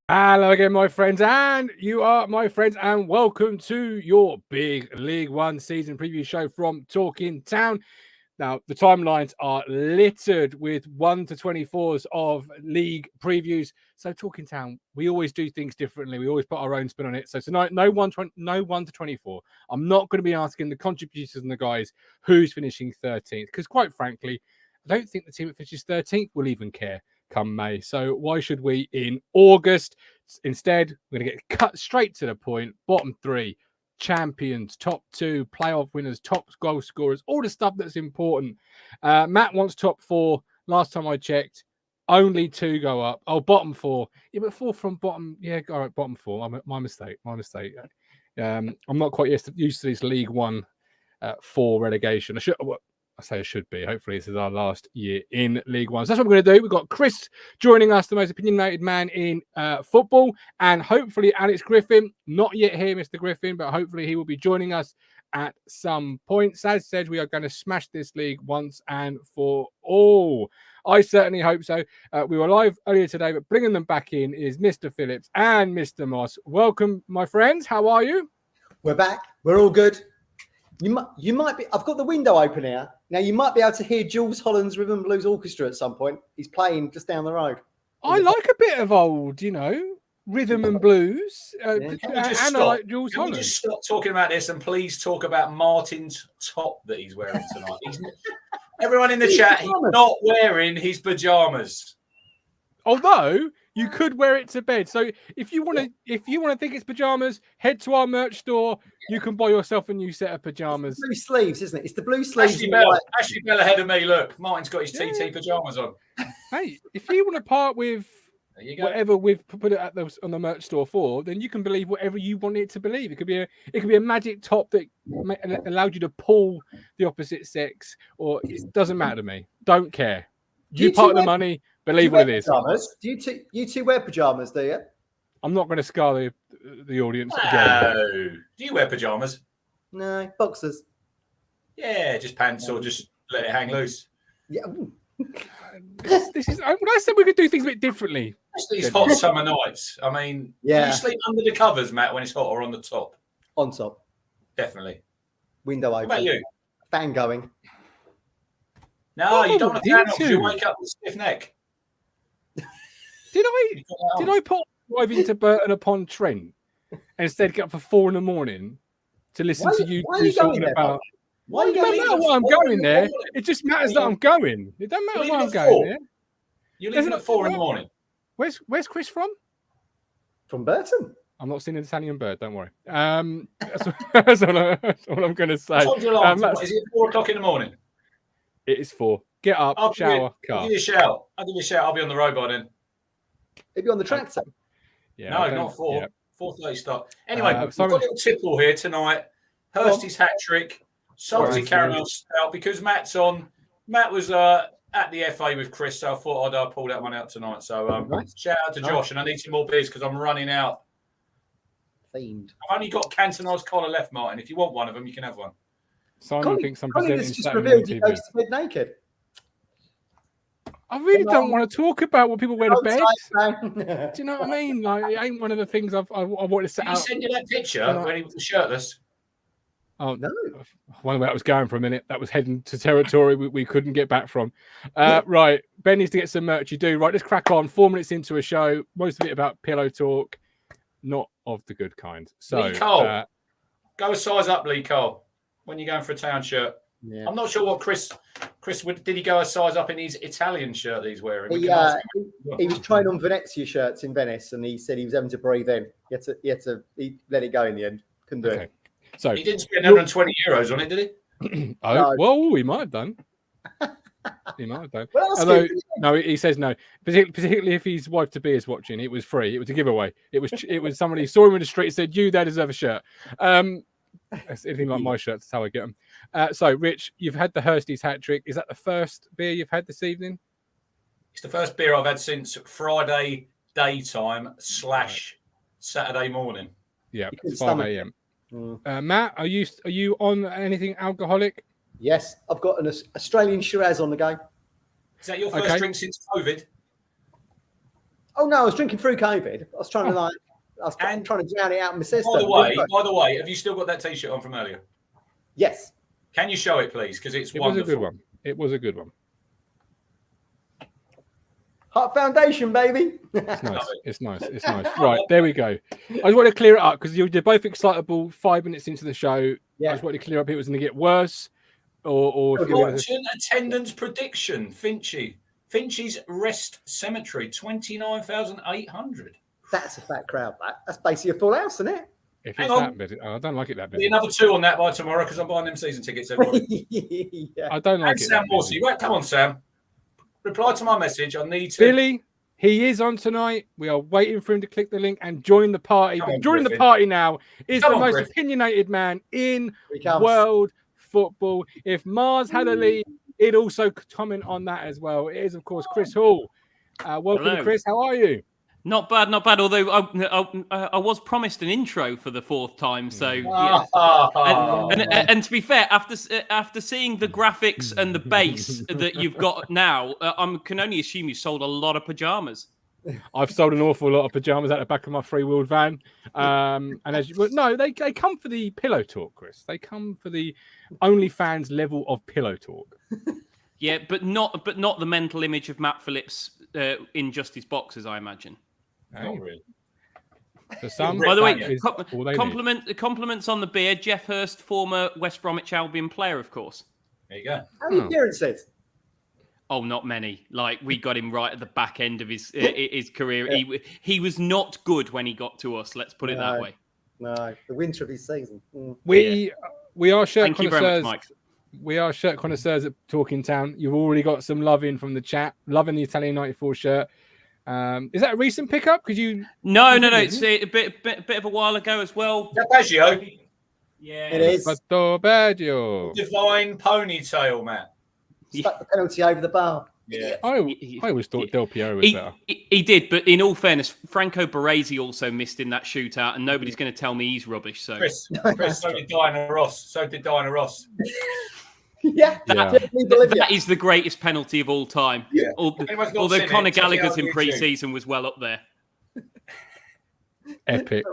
Hello again, my friends, and you are my friends, and welcome to your big League One season preview show from Talking Town. Now, the timelines are littered with 1 to 24s of league previews. So, Talking Town, we always do things differently. We always put our own spin on it. So tonight, no 1 to 24. I'm not going to be asking the contributors and the guys who's finishing 13th, because quite frankly, I don't think the team that finishes 13th will even care come May. So why should we in August? Instead, we're going to get cut straight to the point. Bottom 3, champions, top 2, playoff winners, top goal scorers, all the stuff that's important. Matt wants top 4. Last time I checked, only 2 go up. Oh, bottom 4. Yeah, but 4 from bottom. Yeah, all right, bottom 4. My mistake. I'm not quite used to this League One 4 relegation. I should be. Hopefully, this is our last year in League One. So that's what we're going to do. We've got Chris joining us, the most opinionated man in football, and hopefully Alex Griffin. Not yet here, Mr. Griffin, but hopefully he will be joining us at some point. As said, we are going to smash this league once and for all. I certainly hope so. We were live earlier today, but bringing them back in is Mr. Phillips and Mr. Moss. Welcome, my friends. How are you? We're back. We're all good. You might be. I've got the window open here. Now you might be able to hear Jules Holland's Rhythm and Blues Orchestra at some point. He's playing just down the road. I like a bit of old, rhythm and blues. And I like Jules Holland. Can we just stop talking about this and please talk about Martin's top that he's wearing tonight? Everyone in the chat, he's not wearing his pajamas. Although you could wear it to bed. So if you want to think it's pajamas, head to our merch store. You can buy yourself a new set of pajamas. Blue sleeves, isn't it? It's the blue sleeves. Ashley Bell ahead of me. Look, Martin's got his TT pajamas on. Hey, if you want to part with whatever we've put it on the merch store for, then you can believe whatever you want it to believe. It could be a magic top that allowed you to pull the opposite sex, or it doesn't matter to me. Don't care. You part of the money. Believe what it is. Pajamas? Do you two wear pajamas? Do you? I'm not going to scar the audience again. No. Do you wear pajamas? No, boxers. Yeah, just pants or just let it hang loose. Yeah. This is. When I said we could do things a bit differently. Especially these hot summer nights. I mean, do you sleep under the covers, Matt, when it's hot, or on the top? On top. Definitely. Window open. What about you? Fan going. No, you don't want to fan off. You wake up with a stiff neck. Did I put driving to Burton upon Trent and instead get up for 4 a.m. to listen to you talking about? Why it doesn't matter why I'm going there. It just matters that I'm going. It doesn't matter why I'm going there. You're leaving at 4 a.m. Where's Chris from? From Burton. I'm not seeing an Italian bird. Don't worry. That's all I'm going to say. Is it 4 o'clock in the morning? It is 4. Get up, shower, car. I'll give you a shout. I'll be on the road by then. Maybe on the tractor. Yeah, no, not 4. Yeah. 4:30 start. Anyway, we've got a little tipple here tonight. Hursty's hat trick, salty caramel stout, because Matt's on. Matt was at the FA with Chris, so I thought I'd pull that one out tonight. So shout out to Josh, and I need some more beers because I'm running out. Themed. I've only got Cantona's collar left, Martin. If you want one of them, you can have one. Simon thinks I'm presenting just revealed he goes to bed naked. I really don't want to talk about what people wear to bed. Do you know what I mean? Like, it ain't one of the things I want to set out. Did he send you that picture when he was shirtless? Oh, no. I wonder where that was going for a minute. That was heading to territory we couldn't get back from. Right. Ben needs to get some merch. You do. Right, let's crack on. 4 minutes into a show. Most of it about pillow talk. Not of the good kind. So, Lee Cole. Go a size up, Lee Cole, when you're going for a town shirt. Yeah. I'm not sure what Chris did he go a size up in his Italian shirt that he's wearing? He was trying on Venezia shirts in Venice, and he said he was having to breathe in. He let it go in the end. Couldn't do it. So he didn't spend 120 euros on it, did he? Well, he might have done. He might have done. No, he says no. Particularly if his wife to be is watching, it was free. It was a giveaway. It was somebody saw him in the street and said, "You there deserve a shirt." That's anything like my shirt. That's how I get them. So, Rich, you've had the Hursty's hat trick. Is that the first beer you've had this evening? It's the first beer I've had since Friday daytime / Saturday morning. Yeah, 5 a.m. Matt, are you on anything alcoholic? Yes, I've got an Australian Shiraz on the go. Is that your first drink since COVID? Oh no, I was drinking through COVID. I was trying to trying to drown it out in my system. By the way, have you still got that T-shirt on from earlier? Yes. Can you show it, please? Because it's wonderful. Was a good one. It was a good one. Heart Foundation, baby. It's nice. It's nice. It's nice. Right, there we go. I just want to clear it up because you're both excitable 5 minutes into the show. Yeah. I just want to clear up if it was going to get worse or if Bolton attendance prediction. Finchy's Rest Cemetery, 29,800. That's a fat crowd, That's basically a full house, isn't it? If it's that bit, I don't like it that bit. Be another 2 on that by tomorrow because I'm buying them season tickets. Everybody. Yeah. I don't like it. Sam Morsey. Come on, Sam. Reply to my message. I need to. Billy, he is on tonight. We are waiting for him to click the link and join the party. Joining the party now is the most opinionated man in world football. If Mars had a lead, he'd also comment on that as well. It is, of course, Chris Hall. Welcome, Hello. Chris. How are you? Not bad. Although I was promised an intro for the 4th time, so and to be fair, after seeing the graphics and the base that you've got now, I can only assume you sold a lot of pajamas. I've sold an awful lot of pajamas out the back of my 3-wheeled van, and they come for the pillow talk, Chris. They come for the OnlyFans level of pillow talk. Yeah, but not the mental image of Matt Phillips in just his boxers, I imagine. Not really. For some, by the way, compliments on the beer. Jeff Hurst, former West Bromwich Albion player, of course. There you go. How many appearances? Oh, not many. Like, we got him right at the back end of his career. Yeah. He was not good when he got to us. Let's put it that way. No, the winter of his season. We are shirt Thank you very much, Mike. We are shirt connoisseurs at Talking Town. You've already got some love in from the chat. Loving the Italian 94 shirt. Is that a recent pickup? Could you? No. It's a bit of a while ago as well. Baggio. Yeah, it is. Baggio. Divine ponytail, Matt. Stuck the penalty over the bar. Yeah. I always thought Del Piero was better. He did, but in all fairness, Franco Baresi also missed in that shootout, and nobody's going to tell me he's rubbish. So, Chris, so did Diana Ross. Yeah. That is the greatest penalty of all time. Yeah. Although Conor Gallagher's in pre-season was well up there. Epic.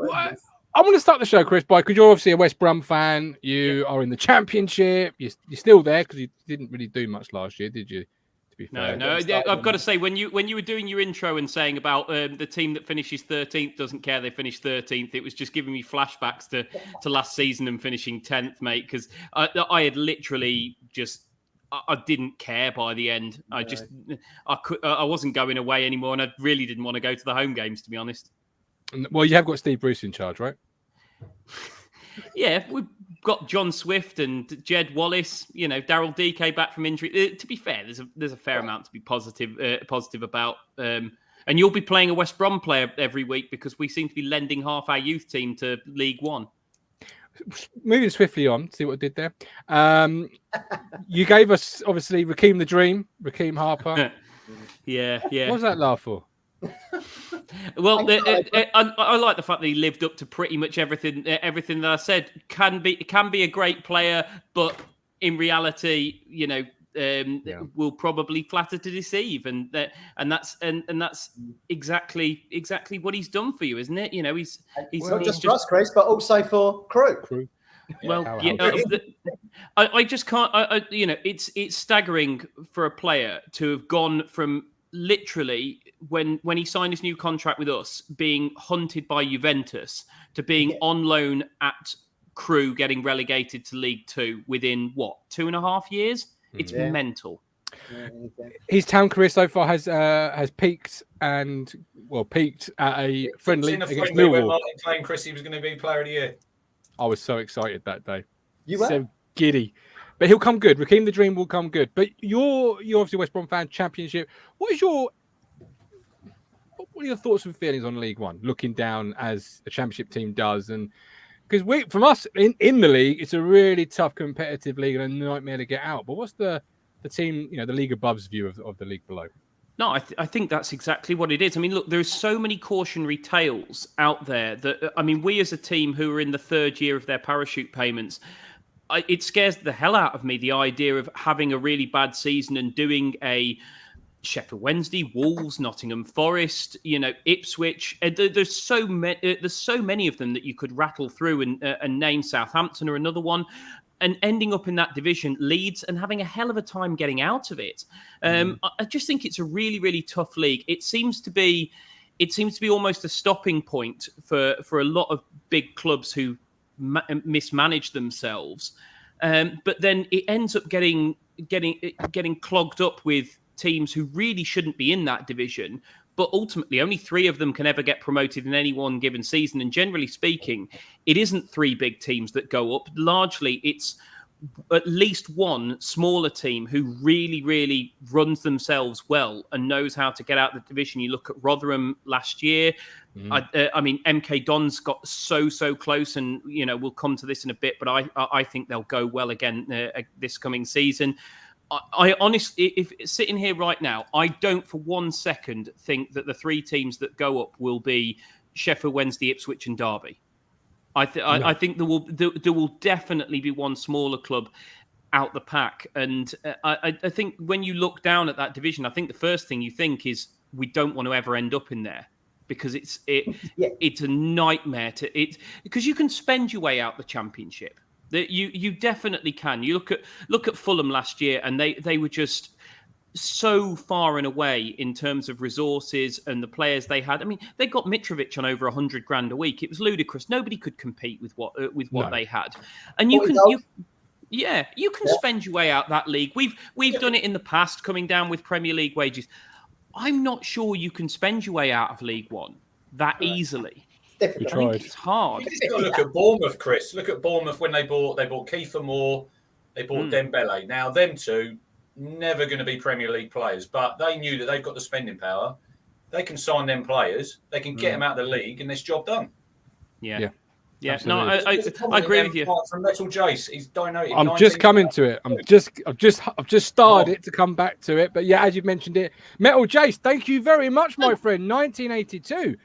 I want to start the show, Chris, because you're obviously a West Brom fan. You are in the Championship. You're still there because you didn't really do much last year, did you? To be fair. No. I've got to say, when you were doing your intro and saying about the team that finishes 13th doesn't care they finish 13th, it was just giving me flashbacks to last season and finishing 10th, mate. Because I had literally just. I didn't care by the end. I wasn't going away anymore, and I really didn't want to go to the home games, to be honest. Well, you have got Steve Bruce in charge, right? Yeah, we've got John Swift and Jed Wallace. Daryl DK back from injury. To be fair, there's a fair amount to be positive about. And you'll be playing a West Brom player every week because we seem to be lending half our youth team to League One. Moving swiftly on, see what I did there. You gave us, obviously, Raheem the Dream, Raheem Harper. Yeah. What was that laugh for? Well, I like the fact that he lived up to pretty much everything that I said. Can be a great player, but in reality, will probably flatter to deceive, and that's exactly what he's done for you, isn't it? He's not just for us, Chris, but also for crew. Well, I just can't. It's staggering for a player to have gone from literally when he signed his new contract with us, being hunted by Juventus, to being on loan at Crewe, getting relegated to League Two within 2.5 years. It's mental. His town career so far has peaked at a friendly against Millwall. When Martin claimed Chris he was going to be Player of the Year. I was so excited that day. You were so giddy, but he'll come good. Raheem the Dream will come good. But you're obviously a West Brom fan. Championship. What are your thoughts and feelings on League One, looking down as a Championship team does, and because from us in the league, it's a really tough competitive league and a nightmare to get out. But what's the team, the league above's view of the league below? No, I think that's exactly what it is. I mean, look, there's so many cautionary tales out there that, I mean, we as a team who are in the third year of their parachute payments, it scares the hell out of me, the idea of having a really bad season and doing a Sheffield Wednesday, Wolves, Nottingham Forest, Ipswich. There's so many of them that you could rattle through and name. Southampton or another one. And ending up in that division, Leeds, and having a hell of a time getting out of it. I just think it's a really, really tough league. It seems to be almost a stopping point for a lot of big clubs who mismanage themselves. But then it ends up getting clogged up with teams who really shouldn't be in that division. But ultimately, only 3 of them can ever get promoted in any one given season. And generally speaking, it isn't 3 big teams that go up. Largely, it's at least one smaller team who really, really runs themselves well and knows how to get out of the division. You look at Rotherham last year. I mean, MK Dons got so close, and we'll come to this in a bit. But I think they'll go well again this coming season. I honestly, if sitting here right now, I don't for 1 second think that the 3 teams that go up will be Sheffield Wednesday, Ipswich, and Derby. I think there will definitely be one smaller club out the pack, and I think when you look down at that division, I think the first thing you think is we don't want to ever end up in there, because it's a nightmare because you can spend your way out the Championship. That you definitely can. You look at Fulham last year, and they were just so far and away in terms of resources and the players they had. I mean, they got Mitrovic on over 100 grand a week. It was ludicrous. Nobody could compete with what they had. And you can spend your way out that league. We've done it in the past, coming down with Premier League wages. I'm not sure you can spend your way out of League One that easily. Definitely. I think it's hard. You just got to look at Bournemouth, Chris. Look at Bournemouth when they bought Kiefer Moore, they bought Dembele. Now, them two, never going to be Premier League players, but they knew that they've got the spending power. They can sign them players. They can get them out of the league, and this job done. Yeah. No, I agree with you. From Metal Jace, he's donated. I'm just coming to it. I've just started it to come back to it, but yeah, as you've mentioned it, Metal Jace, thank you very much, my friend. 1982.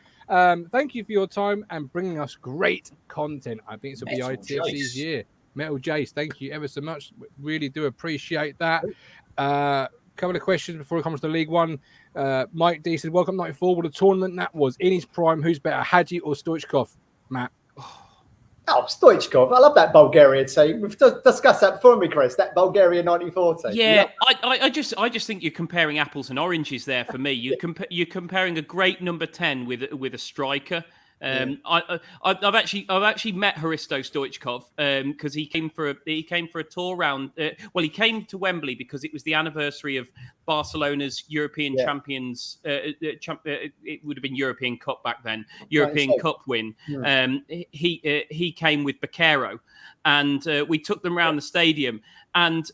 Thank you for your time and bringing us great content. I think this will be ITFC's year. Metal Jace, thank you ever so much. Really do appreciate that. Couple of questions before we come to the League One. Mike D said, welcome 94. What a tournament that was. In his prime, who's better, Hadji or Stoichkov? Matt. Oh, Stoichkov. I love that Bulgarian team. We've discussed that before, me, Chris, that Bulgarian 94 team. Yeah, I just think you're comparing apples and oranges there for me. You're comparing a great number 10 with a striker. I've actually met Hristo Stoichkov because he came for a tour round. He came to Wembley because it was the anniversary of Barcelona's European champions. It would have been European Cup back then. European Cup win. He came with Baquero, and we took them around the stadium. And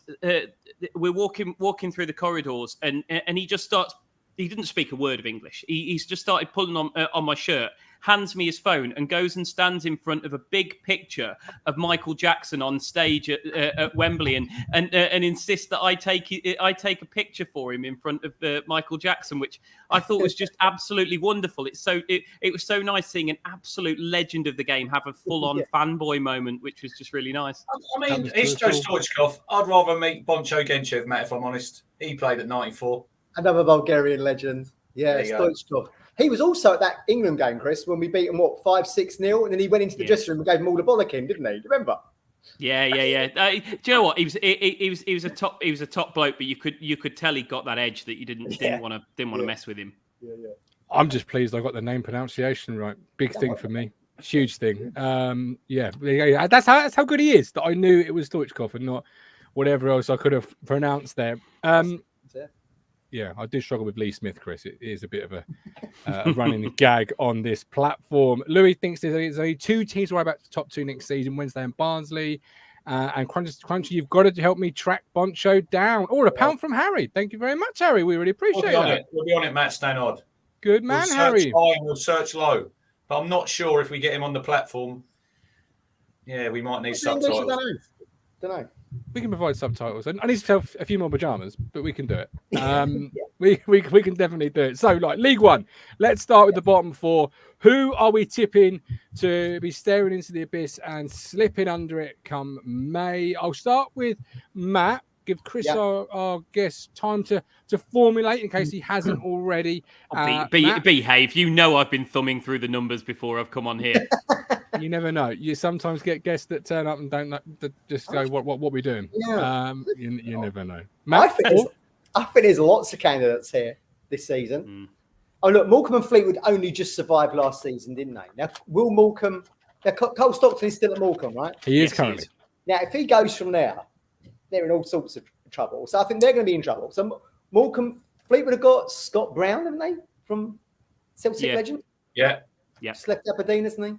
we're walking through the corridors, and he just starts. He didn't speak a word of English. He's just started pulling on my shirt, hands me his phone, and goes and stands in front of a big picture of Michael Jackson on stage at Wembley, and insists that I take a picture for him in front of Michael Jackson, which I thought was just absolutely wonderful. It was so nice seeing an absolute legend of the game have a full-on fanboy moment, which was just really nice. I mean, it's Joe Stoichkov. I'd rather meet Boncho Genchev, Matt, if I'm honest. He played at 94. Another Bulgarian legend. Yeah, Stoichkov. He was also at that England game, Chris, when we beat him, 5-6-0, and then he went into the dressing room and gave them all the bollocking, didn't he? Do you remember? Yeah. Do you know what? He was a top bloke, but you could tell he got that edge that you didn't want to mess with him. Yeah. I'm just pleased I got the name pronunciation right. Big thing for me. Huge thing. That's how good he is. That I knew it was Stoichkov and not whatever else I could have pronounced there. Yeah, I do struggle with Lee Smith, Chris. It is a bit of a running gag on this platform. Louis thinks there's only 2 teams where about the top 2 next season, Wednesday and Barnsley. And Crunchy, you've got to help me track Boncho down. Oh, a pound from Harry. Thank you very much, Harry. We really appreciate it. We'll be on it, Matt Stannard. Good man, Harry. We'll search low, but I'm not sure if we get him on the platform. Yeah, we might need subtitles. Don't know. We can provide subtitles. I need to tell a few more pajamas, but we can do it. We can definitely do it. So, like League One, let's start with the bottom four. Who are we tipping to be staring into the abyss and slipping under it come May? I'll start with Matt. Give Chris, our guest, time to formulate in case he hasn't already. Behave. You know I've been thumbing through the numbers before I've come on here. You never know. You sometimes get guests that turn up and don't just go, what we doing? Yeah. You never know. Matt, I think there's lots of candidates here this season. Oh, look, Morecambe and Fleetwood only just survived last season, didn't they? Now, will Morecambe... Now, Cole Stockton is still at Morecambe, right? He is currently. Now, if he goes from there, they're in all sorts of trouble. So I think they're going to be in trouble. So Morecambe, Fleetwood have got Scott Brown, haven't they? From Celtic legend? Yeah. Just left Aberdeen, isn't he?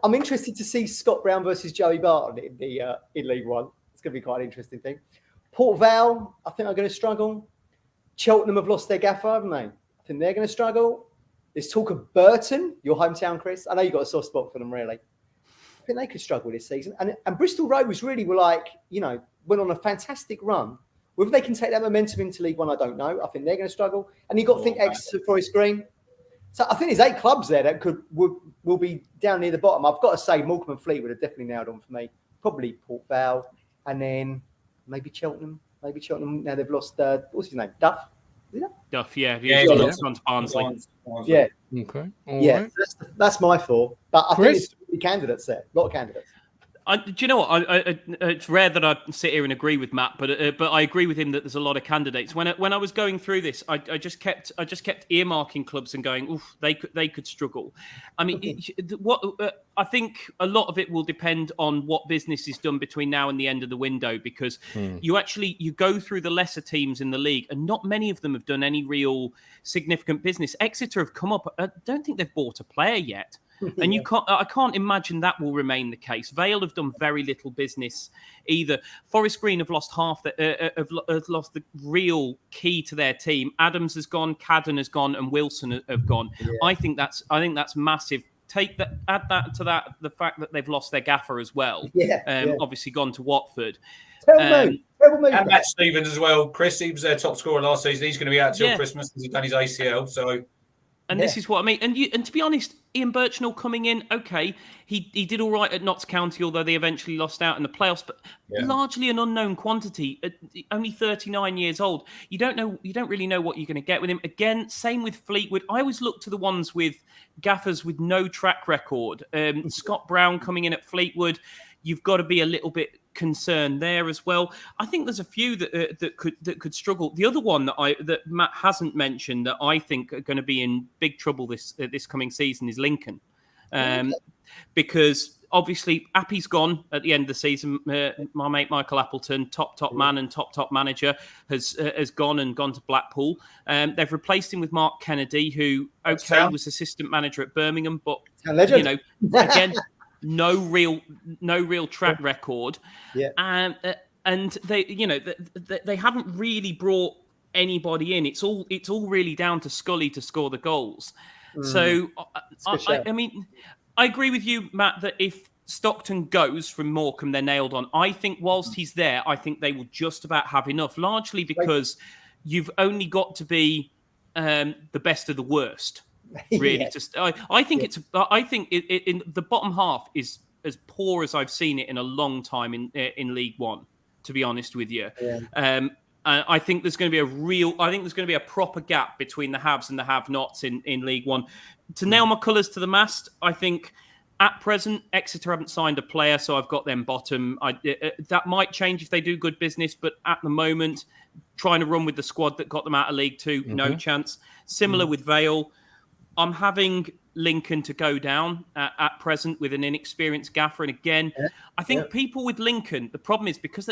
I'm interested to see Scott Brown versus Joey Barton in League One. It's going to be quite an interesting thing. Port Vale, I think, are going to struggle. Cheltenham have lost their gaffer, haven't they? I think they're going to struggle. There's talk of Burton, your hometown, Chris. I know you've got a soft spot for them, really. I think they could struggle this season. And Bristol Rovers really were went on a fantastic run. Whether they can take that momentum into League One, I don't know. I think they're going to struggle. And you've got to think Exeter, Forest Green. So I think there's 8 clubs there that will be down near the bottom. I've got to say Morecambe and Fleetwood are definitely nailed on for me. Probably Port Vale, and then maybe Cheltenham. Now they've lost what's his name? Duff. Is it Duff, yeah. He's lost on Barnsley. Yeah. Okay. Right. That's my 4. But I think there's candidates there. A lot of candidates. Do you know what? It's rare that I sit here and agree with Matt, but I agree with him that there's a lot of candidates. When I was going through this, I just kept earmarking clubs and going, oof, they could struggle. I mean, I think a lot of it will depend on what business is done between now and the end of the window, because you go through the lesser teams in the league, and not many of them have done any real significant business. Exeter have come up. I don't think they've bought a player yet. And I can't imagine that will remain the case. Vale have done very little business either. Forest Green have lost have lost the real key to their team. Adams has gone, Cadden has gone, and Wilson have gone. Yeah. I think that's massive. Add that to the fact that they've lost their gaffer as well. Obviously gone to Watford. Terrible move. And Matt Stevens as well. Chris, he was their top scorer last season. He's going to be out till Christmas because he's done his ACL. So. And this is what I mean. And to be honest, Ian Birchnell coming in, okay, he did all right at Notts County, although they eventually lost out in the playoffs, but largely an unknown quantity. Only 39 years old. You don't really know what you're going to get with him. Again, same with Fleetwood. I always look to the ones with gaffers with no track record. Scott Brown coming in at Fleetwood, you've got to be a little bit concerned there as well. I think there's a few that could struggle. The other one that Matt hasn't mentioned that I think are going to be in big trouble this coming season is Lincoln, because obviously Appy's gone at the end of the season. My mate Michael Appleton, top man and top manager, has gone to Blackpool. They've replaced him with Mark Kennedy, who was assistant manager at Birmingham, but again. No real track record, and they haven't really brought anybody in. It's all really down to Scully to score the goals. So I mean, I agree with you, Matt, that if Stockton goes from Morecambe, they're nailed on. I think whilst he's there, I think they will just about have enough, largely because you've only got to be the best of the worst. Really, I think in the bottom half is as poor as I've seen it in a long time in League One. To be honest with you, I think there's going to be a proper gap between the haves and the have-nots in League One. To nail my colours to the mast, I think at present Exeter haven't signed a player, so I've got them bottom. That might change if they do good business, but at the moment, trying to run with the squad that got them out of League Two, no chance. Similar with Vale. I'm having Lincoln to go down at present with an inexperienced gaffer. And again, I think people with Lincoln, the problem is because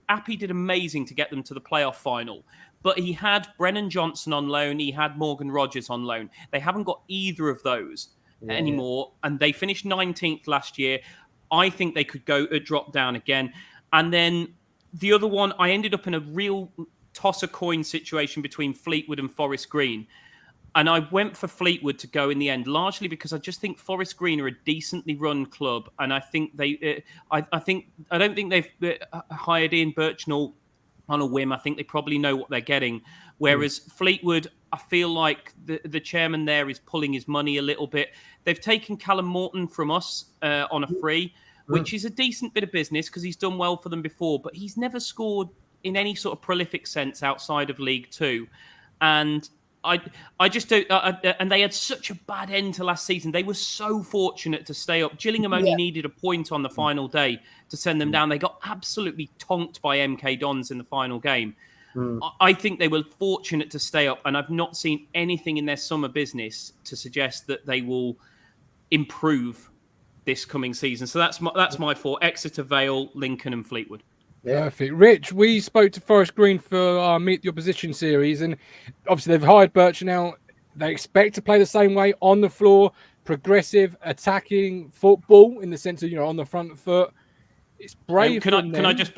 Appy did amazing to get them to the playoff final, but he had Brennan Johnson on loan. He had Morgan Rogers on loan. They haven't got either of those anymore. And they finished 19th last year. I think they could drop down again. And then the other one, I ended up in a real toss-a-coin situation between Fleetwood and Forest Green. And I went for Fleetwood to go in the end, largely because I just think Forest Green are a decently run club, and I think I don't think they've hired Ian Birchnell on a whim. I think they probably know what they're getting. Whereas Fleetwood, I feel like the chairman there is pulling his money a little bit. They've taken Callum Morton from us on a free, which is a decent bit of business because he's done well for them before, but he's never scored in any sort of prolific sense outside of League Two, and I just don't. And they had such a bad end to last season. They were so fortunate to stay up. Gillingham only needed a point on the final day to send them down. They got absolutely tonked by MK Dons in the final game. I think they were fortunate to stay up, and I've not seen anything in their summer business to suggest that they will improve this coming season. So that's my four: Exeter, Vale, Lincoln, and Fleetwood. Yeah. Perfect. Rich, we spoke to Forest Green for our Meet the Opposition series, and obviously they've hired Birch now. They expect to play the same way on the floor, progressive, attacking football in the sense of, on the front foot. It's brave. Can I just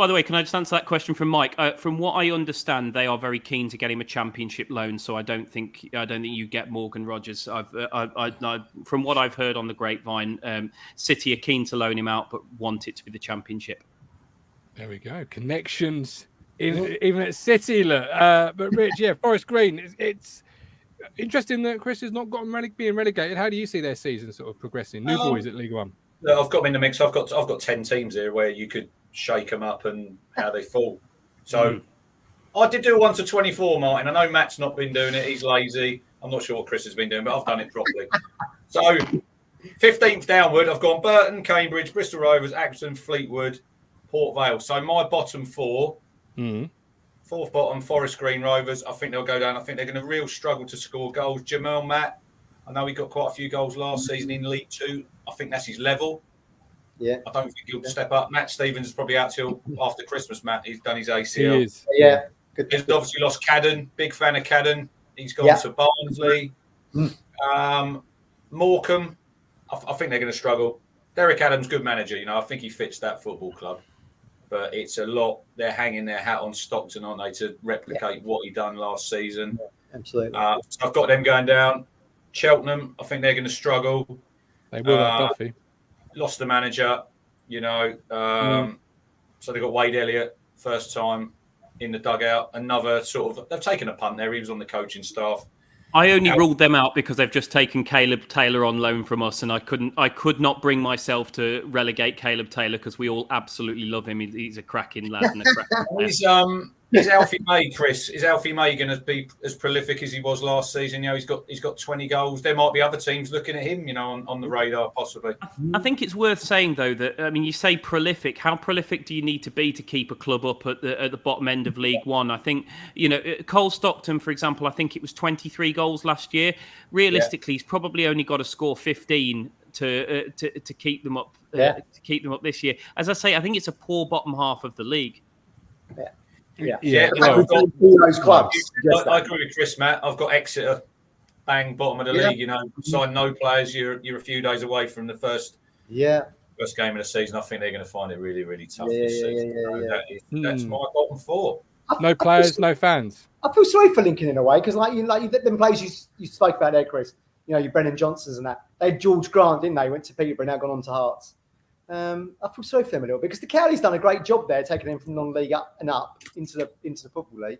answer that question from Mike? From what I understand, they are very keen to get him a championship loan. So I don't think you get Morgan Rogers. From what I've heard on the grapevine, City are keen to loan him out, but want it to be the championship. There we go. Connections even at City. Look, but Rich, Forest Green. It's interesting that Chris has not got them being relegated. How do you see their season sort of progressing? New boys at League One. Look, I've got them in the mix. I've got 10 teams here where you could shake them up and how they fall. So I did do a 1 to 24, Martin. I know Matt's not been doing it. He's lazy. I'm not sure what Chris has been doing, but I've done it properly. So 15th downward, I've gone Burton, Cambridge, Bristol Rovers, Acton, Fleetwood, Port Vale. So my bottom four, fourth bottom, Forest Green Rovers. I think they'll go down. I think they're going to real struggle to score goals. Jamal Matt, I know he got quite a few goals last season in League Two. I think that's his level. Yeah. I don't think he'll step up. Matt Stevens is probably out till after Christmas, Matt. He's done his ACL. He is. Yeah. Good. He's obviously lost Cadden. Big fan of Cadden. He's gone to Barnsley. Morecambe, I think they're going to struggle. Derek Adams, good manager. I think he fits that football club. But it's a lot. They're hanging their hat on Stockton, aren't they, to replicate what he done last season. Yeah, absolutely. So I've got them going down. Cheltenham, I think they're going to struggle. They will have Duffy. Lost the manager, so they got Wade Elliott first time in the dugout. Another they've taken a punt there. He was on the coaching staff. I only ruled them out because they've just taken Caleb Taylor on loan from us, and I could not bring myself to relegate Caleb Taylor because we all absolutely love him. He's a cracking lad and a cracking player. Is Alfie May, Chris? Is Alfie May going to be as prolific as he was last season? He's got 20 goals. There might be other teams looking at him, on the radar, possibly. I think it's worth saying though that you say prolific. How prolific do you need to be to keep a club up at the bottom end of League One? I think Cole Stockton, for example. I think it was 23 goals last year. Realistically, he's probably only got to score 15 to keep them up. To keep them up this year. As I say, I think it's a poor bottom half of the league. Well, those clubs. I agree with Chris, Matt. I've got Exeter, bang, bottom of the league. Signed no players. You're a few days away from the first game of the season. I think they're going to find it really, really tough this season. That's my bottom four. No players, no fans. I feel sorry for Lincoln in a way because, them players you spoke about there, Chris. Your Brennan Johnsons and that. They had George Grant, didn't they? Went to Peterborough, now gone on to Hearts. I feel sorry for them a little bit because the Cowley's done a great job there, taking them from non-league up and up into the football league.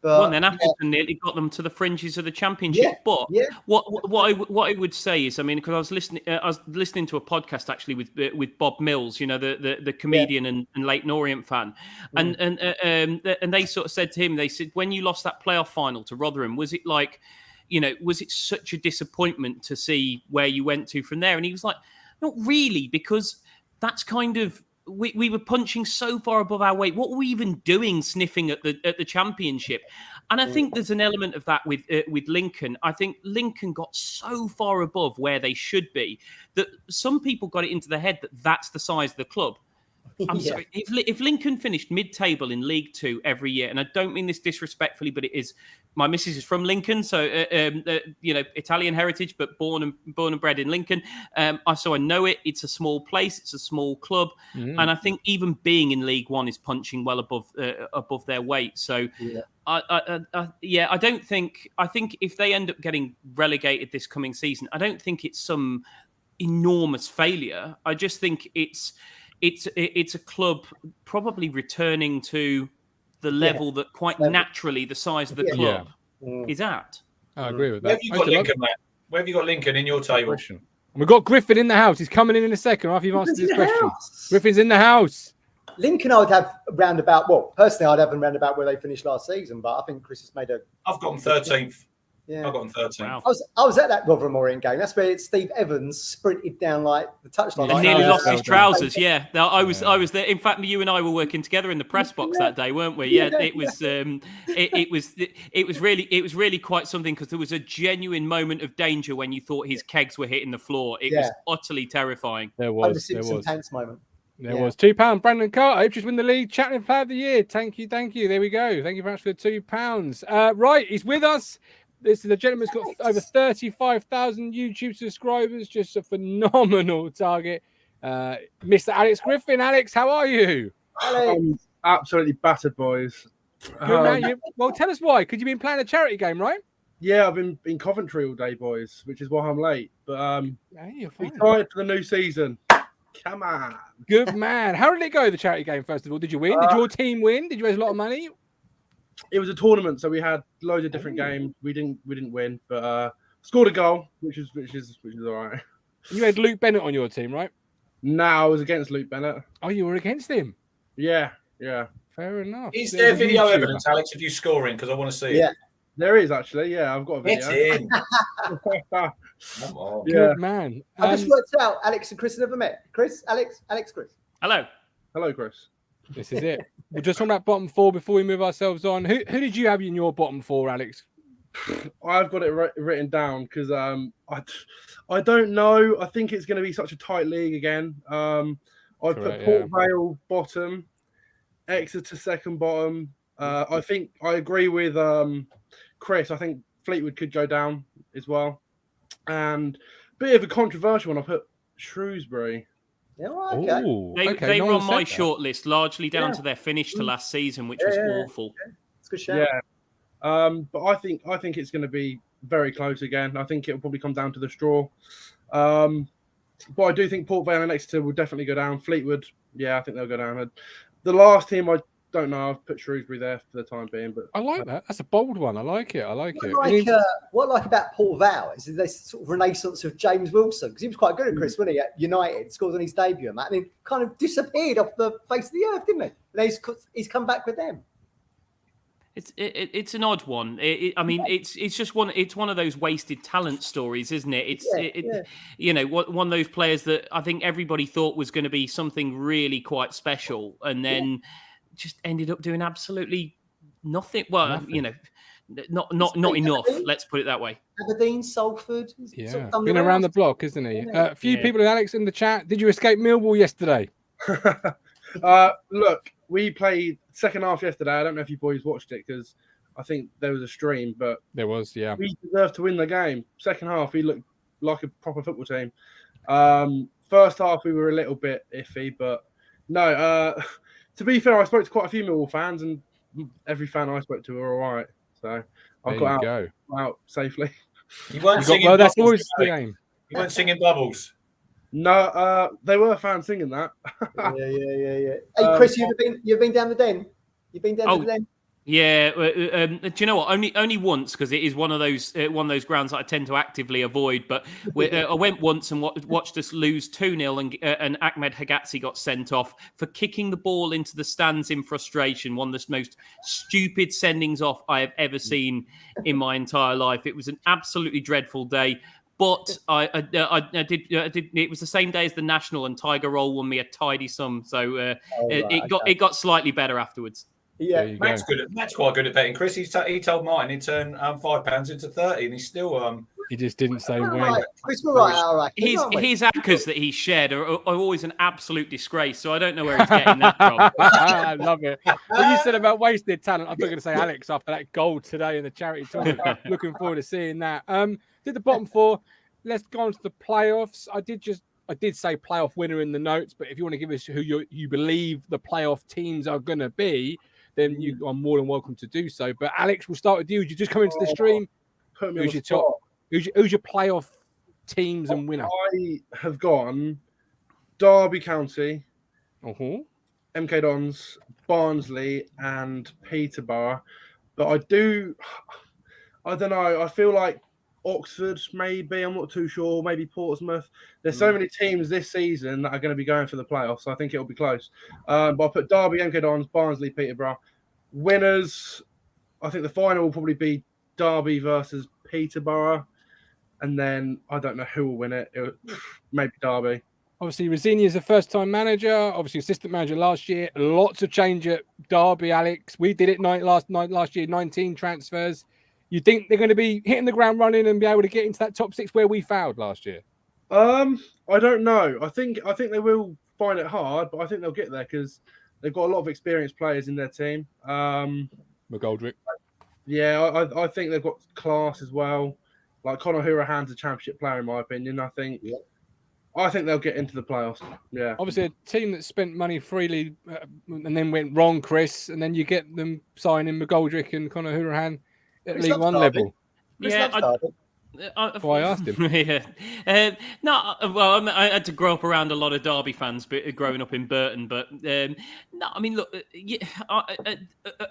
But and then Appleton nearly got them to the fringes of the championship. What I would say is, because I was listening to a podcast actually with Bob Mills, the comedian and Leyton Orient fan, and they sort of said to him, they said, when you lost that playoff final to Rotherham, was it like, was it such a disappointment to see where you went to from there? And he was like, not really, because that's kind of we were punching so far above our weight. What were we even doing sniffing at the championship? And I think there's an element of that with Lincoln. I think Lincoln got so far above where they should be that some people got it into their head that that's the size of the club. I'm sorry. If Lincoln finished mid-table in League Two every year, and I don't mean this disrespectfully, but it is. My missus is from Lincoln, so Italian heritage, but born and bred in Lincoln. So I know it. It's a small place. It's a small club, and I think even being in League One is punching well above their weight. So, I don't think. I think if they end up getting relegated this coming season, I don't think it's some enormous failure. I just think it's a club probably returning to the level that quite naturally the size of the club is at. I agree with that. Where have you got Lincoln, Matt? Where have you got Lincoln in your table? We've got Griffin in the house. He's coming in a second after you've answered this question. Griffin's in the house. Lincoln, I would have roundabout. Well, personally, I'd have them roundabout where they finished last season, but I think Chris has made a. I've got them 13th. Yeah. I've got them 13th. Wow. I was at that Rotherham Orient game. That's where Steve Evans sprinted down like the touchline. And nearly lost his trousers. Yeah, I was there. In fact, you and I were working together in the press box that day, weren't we? Yeah, it was. It was really quite something because there was a genuine moment of danger when you thought his kegs were hitting the floor. It was utterly terrifying. There was. Tense moment. There was £2. Brandon Carter, Ipswich win the league. Chatting Player of the Year. Thank you. There we go. Thank you very much for the £2. Right, he's with us. This is a gentleman's got over 35,000 YouTube subscribers. Just a phenomenal target. Mr. Alex Griffin. Alex, how are you? I'm absolutely battered, boys. Good man. Well, tell us why. Because you've been playing a charity game, right? Yeah, I've been in Coventry all day, boys, which is why I'm late. But you're we're tired for the new season. Come on. Good man. How did it go, the charity game, first of all? Did you win? Did your team win? Did you raise a lot of money? It was a tournament, so we had loads of different games. We didn't win, but scored a goal, which is all right. You had Luke Bennett on your team, right? No, I was against Luke Bennett. Oh, you were against him? Yeah. Fair enough. Is there video evidence, Alex, of you scoring? Because I want to see it. Yeah. There is actually, I've got a video. Get in. Good man. I just worked out Alex and Chris never met. Chris, Alex, Chris. Hello, Chris. This is it. We're just on that bottom four before we move ourselves on. Who did you have in your bottom four, Alex? I've got it written down because I don't know. I think it's going to be such a tight league again. I've put Port Vale bottom, Exeter second bottom. I think I agree with Chris. I think Fleetwood could go down as well. And a bit of a controversial one, I put Shrewsbury. Yeah, okay. Ooh, they were on my short list largely down to their finish to last season, which was awful. It's a good shout. Yeah. But I think it's going to be very close again. I think it'll probably come down to the straw. But I do think Port Vale and Exeter will definitely go down. Fleetwood, I think they'll go down. The last team, I don't know. I've put Shrewsbury there for the time being, but I like that. That's a bold one. I like it. What I like about Port Vale is this sort of renaissance of James Wilson, because he was quite good at Chris, wasn't he? At United, scores on his debut and that, and then kind of disappeared off the face of the earth, didn't he? And he's come back with them. It's an odd one. It's just one. It's one of those wasted talent stories, isn't it? One of those players that I think everybody thought was going to be something really quite special, and then just ended up doing absolutely nothing. Well, nothing. Not enough. Let's put it that way. Aberdeen, Salford. Been around the block, isn't he? A few people, Alex, in the chat. Did you escape Millwall yesterday? Look, we played second half yesterday. I don't know if you boys watched it because I think there was a stream, but there was. Yeah, we deserved to win the game. Second half, we looked like a proper football team. First half, we were a little bit iffy, but no. To be fair, I spoke to quite a few Millwall fans, and every fan I spoke to were all right. So I got out safely. You weren't singing. Well, that's always the aim. You weren't singing Bubbles. No, they were fans singing that. Yeah. Hey, Chris, you've been down the Den. You've been down to the Den. Yeah, do you know what? Only once, because it is one of those grounds that I tend to actively avoid. But I went once and watched us lose 2-0, and Ahmed Hagazi got sent off for kicking the ball into the stands in frustration. One of the most stupid sendings off I have ever seen in my entire life. It was an absolutely dreadful day. But I did. It was the same day as the National, and Tiger Roll won me a tidy sum. So it got slightly better afterwards. Yeah, Matt's quite good at betting. Chris, he told Martin he'd turn £5 into 30, and he's still He just didn't say when. Right. Chris, we're right. All right. His acres that he shared are always an absolute disgrace. So I don't know where he's getting that from. I love it. When you said about wasted talent, I thought going to say Alex after that goal today in the charity tournament. Looking forward to seeing that. Did the bottom four. Let's go on to the playoffs. I did say playoff winner in the notes, but if you want to give us who you believe the playoff teams are going to be, then you are more than welcome to do so. But Alex, we'll start with you. You just come into the stream. Who's your top? Who's your playoff teams and winner? I have gone Derby County, MK Dons, Barnsley, and Peterborough. But I don't know. I feel like Oxford, maybe. I'm not too sure. Maybe Portsmouth. There's so many teams this season that are going to be going for the playoffs. So I think it'll be close. But I put Derby, MK Dons, Barnsley, Peterborough. Winners, I think the final will probably be Derby versus Peterborough. And then I don't know who will win it. Maybe Derby. Obviously, Rosini is a first-time manager. Obviously, assistant manager last year. Lots of change at Derby, Alex. We did it last year. 19 transfers. You think they're going to be hitting the ground running and be able to get into that top six where we failed last year? I don't know. I think they will find it hard, but I think they'll get there because they've got a lot of experienced players in their team. McGoldrick. Yeah, I think they've got class as well. Like Conor Hourihan's a championship player, in my opinion. I think they'll get into the playoffs. Yeah. Obviously, a team that spent money freely and then went wrong, Chris, and then you get them signing McGoldrick and Conor Hourihan at League One level. That's why I asked him. I had to grow up around a lot of Derby fans, growing up in Burton. But look,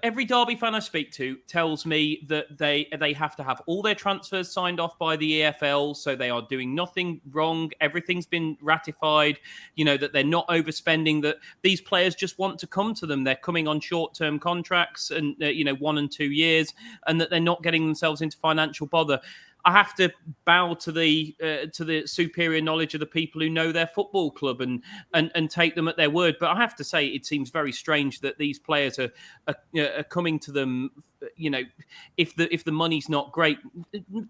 every Derby fan I speak to tells me that they have to have all their transfers signed off by the EFL, so they are doing nothing wrong. Everything's been ratified. That they're not overspending. That these players just want to come to them. They're coming on short-term contracts, and 1 and 2 years, and that they're not getting themselves into financial bother. I have to bow to the superior knowledge of the people who know their football club and take them at their word. But I have to say, it seems very strange that these players are coming to them. If the money's not great,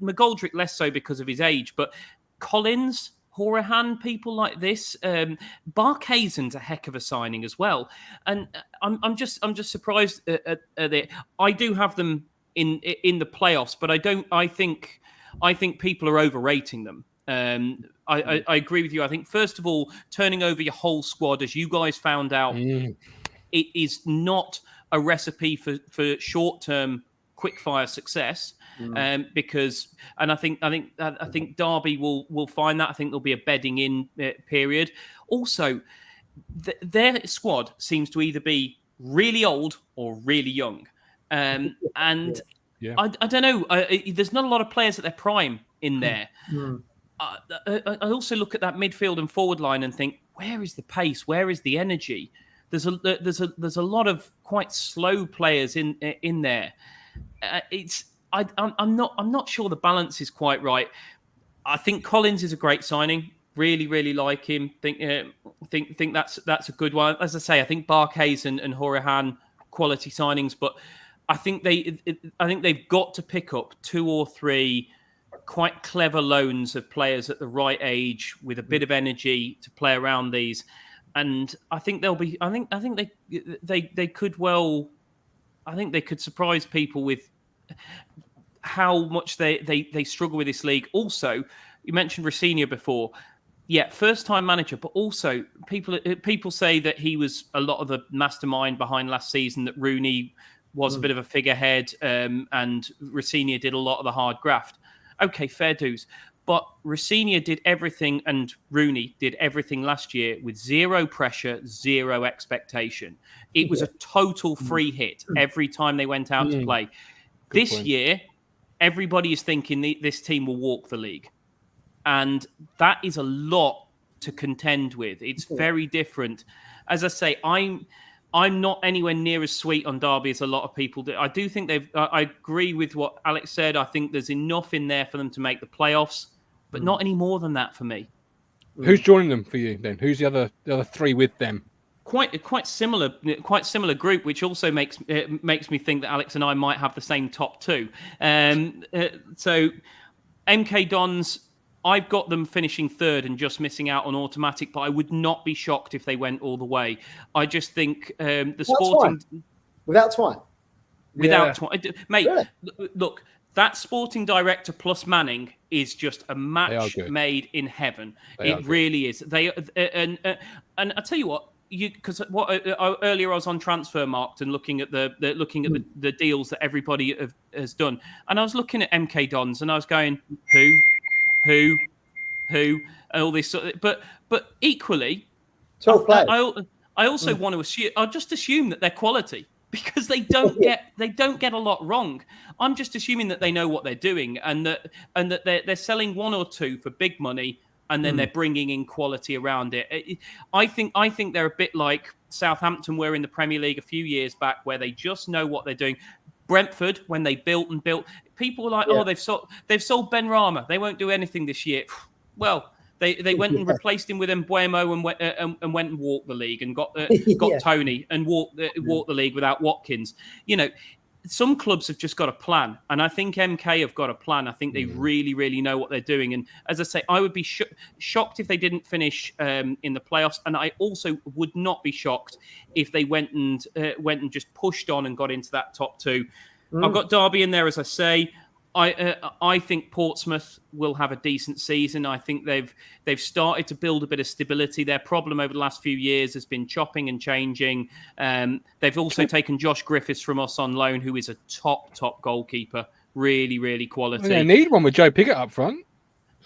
McGoldrick less so because of his age, but Collins, Hourihan, people like this, Barkhuizen's a heck of a signing as well. And I'm just surprised at it. I do have them in the playoffs, but I think people are overrating them. I agree with you. I think, first of all, turning over your whole squad, as you guys found out, it is not a recipe for short-term, quick-fire success. Because I think Derby will find that. I think there'll be a bedding in period. Also, their squad seems to either be really old or really young. I don't know. There's not a lot of players at their prime in there. I also look at that midfield and forward line and think, where is the pace? Where is the energy? There's a lot of quite slow players in there. I'm not sure the balance is quite right. I think Collins is a great signing. Really, really like him. Think that's a good one. As I say, I think Barkhuizen and Hourihan quality signings, but I think they've got to pick up 2 or 3 quite clever loans of players at the right age with a bit of energy to play around these, and I think they'll be. I think they could well. I think they could surprise people with how much they struggle with this league. Also, you mentioned Rosini before. Yeah, first-time manager, but also people say that he was a lot of the mastermind behind last season, that Rooney was a bit of a figurehead, and Rosini did a lot of the hard graft. Okay, fair dues. But Rosini did everything and Rooney did everything last year with zero pressure, zero expectation. It was a total free hit every time they went out to play. This year, everybody is thinking this team will walk the league. And that is a lot to contend with. It's very different. As I say, I'm not anywhere near as sweet on Derby as a lot of people do. I do think I agree with what Alex said. I think there's enough in there for them to make the playoffs, but not any more than that for me. Who's joining them for you then? Who's the other 3 with them? Quite similar group, which also makes me think that Alex and I might have the same top 2. So MK Dons, I've got them finishing third and just missing out on automatic, but I would not be shocked if they went all the way. I just think Sporting... Without Twine? Without Twine. Mate, really? Look, that sporting director plus Manning is just a match made in heaven. It really is. And I tell you what, because earlier I was on Transfermarkt and looking at the deals that everybody has done, and I was looking at MK Dons and I was going, who, and all this. But equally, 12 players. I also want to assume. I'll just assume that they're quality because they don't get a lot wrong. I'm just assuming that they know what they're doing and that they're selling one or two for big money. And then they're bringing in quality around it. I think they're a bit like Southampton were in the Premier League a few years back, where they just know what they're doing. Brentford, when they built, people were like, "Oh, they've sold Ben Rama. They won't do anything this year." Well, they went and replaced him with Mbuemo and went and walked the league and got Tony and walked the league without Watkins. You know. Some clubs have just got a plan, and I think MK have got a plan. I think they really, really know what they're doing. And as I say, I would be shocked if they didn't finish in the playoffs, and I also would not be shocked if they went and just pushed on and got into that top two. I've got Derby in there, as I say. I think Portsmouth will have a decent season. I think they've started to build a bit of stability. Their problem over the last few years has been chopping and changing. They've also taken Josh Griffiths from us on loan, who is a top goalkeeper. Really, really quality. They need one with Joe Piggott up front.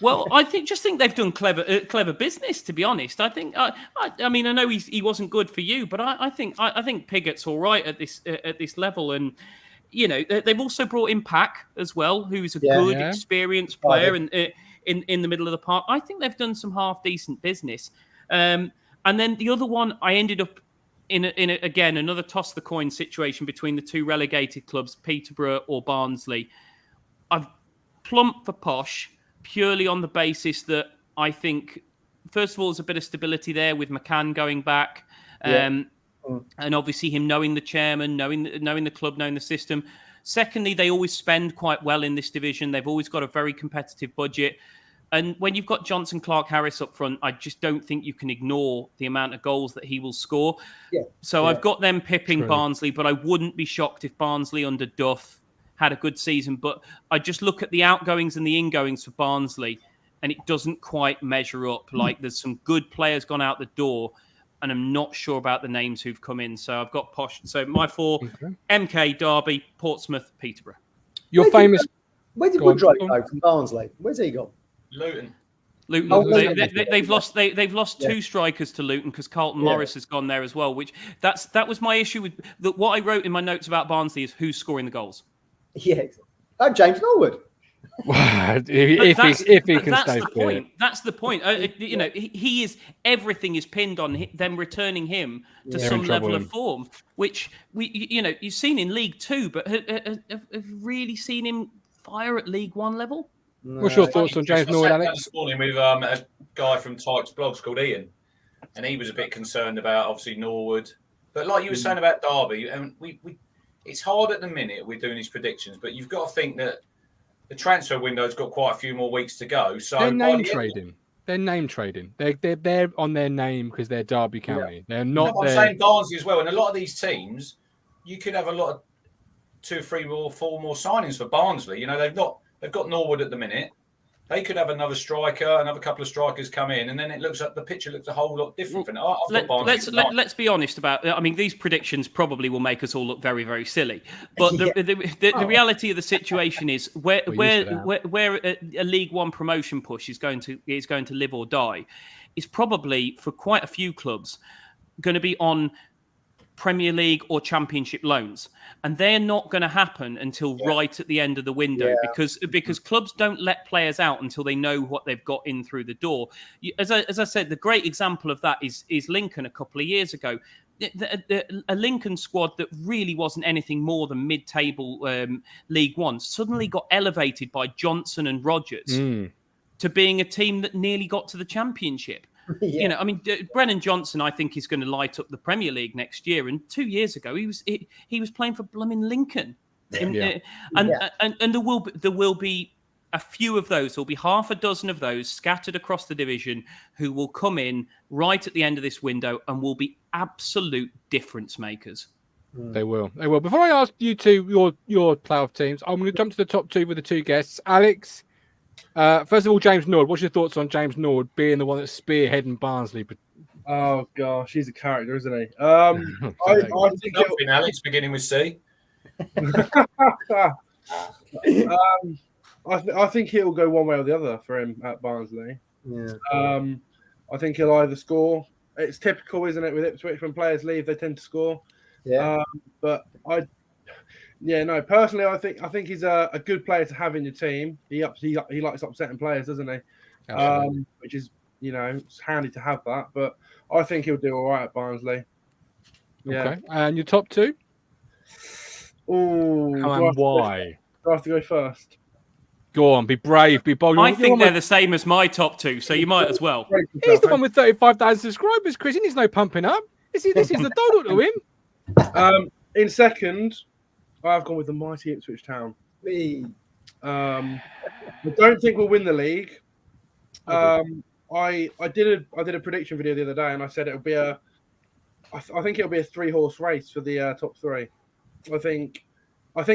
Well, I think they've done clever business. To be honest, I think. I mean, I know he wasn't good for you, but I think Piggott's all right at this level. And you know, they've also brought in Pack as well, who's a good, experienced player in the middle of the park. I think they've done some half decent business. And then the other one, I ended up in again another toss the coin situation between the two relegated clubs, Peterborough or Barnsley. I've plumped for Posh purely on the basis that I think, first of all, there's a bit of stability there with McCann going back. And obviously him knowing the chairman, knowing the club, knowing the system. Secondly, they always spend quite well in this division. They've always got a very competitive budget. And when you've got Johnson Clark-Harris up front, I just don't think you can ignore the amount of goals that he will score. I've got them pipping Barnsley, but I wouldn't be shocked if Barnsley under Duff had a good season. But I just look at the outgoings and the ingoings for Barnsley, and it doesn't quite measure up. Like, there's some good players gone out the door, and I'm not sure about the names who've come in. So I've got Posh. So my four, MK, Derby, Portsmouth, Peterborough. Where did Woodrow go from Barnsley? Where's he gone? Luton. They've lost two strikers to Luton because Carlton Morris has gone there as well. That was my issue with what I wrote in my notes about Barnsley is who's scoring the goals. Yeah, James Norwood. if he can stay fit. That's the point. You know, he is, everything is pinned on them returning him to some level of form, which you've seen in League Two, but have really seen him fire at League One level. No. What's your thoughts on James Norwood, Alex? This morning with a guy from Tyke's blogs called Ian, and he was a bit concerned about obviously Norwood, but like you were saying about Derby, and we it's hard at the minute. We're doing these predictions, but you've got to think that the transfer window's got quite a few more weeks to go. So they're name trading. They're on their name because they're Derby County. They're not. I'm saying Barnsley as well, and a lot of these teams, you could have a lot of 2, 3 more, 4 more signings for Barnsley. You know, they've got Norwood at the minute. They could have another striker, another couple of strikers come in, and then the picture looks a whole lot different. Let's be honest about. I mean, these predictions probably will make us all look very, very silly. But the reality of the situation is where a League One promotion push is going to live or die, is probably for quite a few clubs going to be on Premier League or Championship loans, and they're not going to happen until right at the end of the window because clubs don't let players out until they know what they've got in through the door. As I said, the great example of that is Lincoln a couple of years ago. A Lincoln squad that really wasn't anything more than mid-table League One suddenly got elevated by Johnson and Rodgers to being a team that nearly got to the Championship. You know, I mean, Brennan Johnson, I think, is going to light up the Premier League next year. And 2 years ago, he was playing for blooming Lincoln, and there will be a few of those, there'll be half a dozen of those scattered across the division who will come in right at the end of this window and will be absolute difference makers. They will. They will. Before I ask you two your playoff teams, I'm going to jump to the top two with the two guests. Alex, first of all, James Nord. What's your thoughts on James Nord being the one that's spearheading Barnsley? Oh gosh, he's a character, isn't he? I think Alex beginning with C. I think he'll go one way or the other for him at Barnsley. Yeah. I think he'll either score. It's typical, isn't it, with Ipswich when players leave, they tend to score. Yeah. Personally, I think he's a good player to have in your team. He likes upsetting players, doesn't he? Which is, it's handy to have that. But I think he'll do all right at Barnsley. Yeah. Okay. And your top two? Oh, why? Do I have to go first? Go on, be brave, be bold. I think they're the same as my top two, so you might as well. He's the one with 35,000 subscribers, Chris. He needs no pumping up. This is the doddle to him. In second, I've gone with the mighty Ipswich Town. I don't think we'll win the league. I did a prediction video the other day, and I said it'll be I think it'll be a 3-horse race for the top three. I think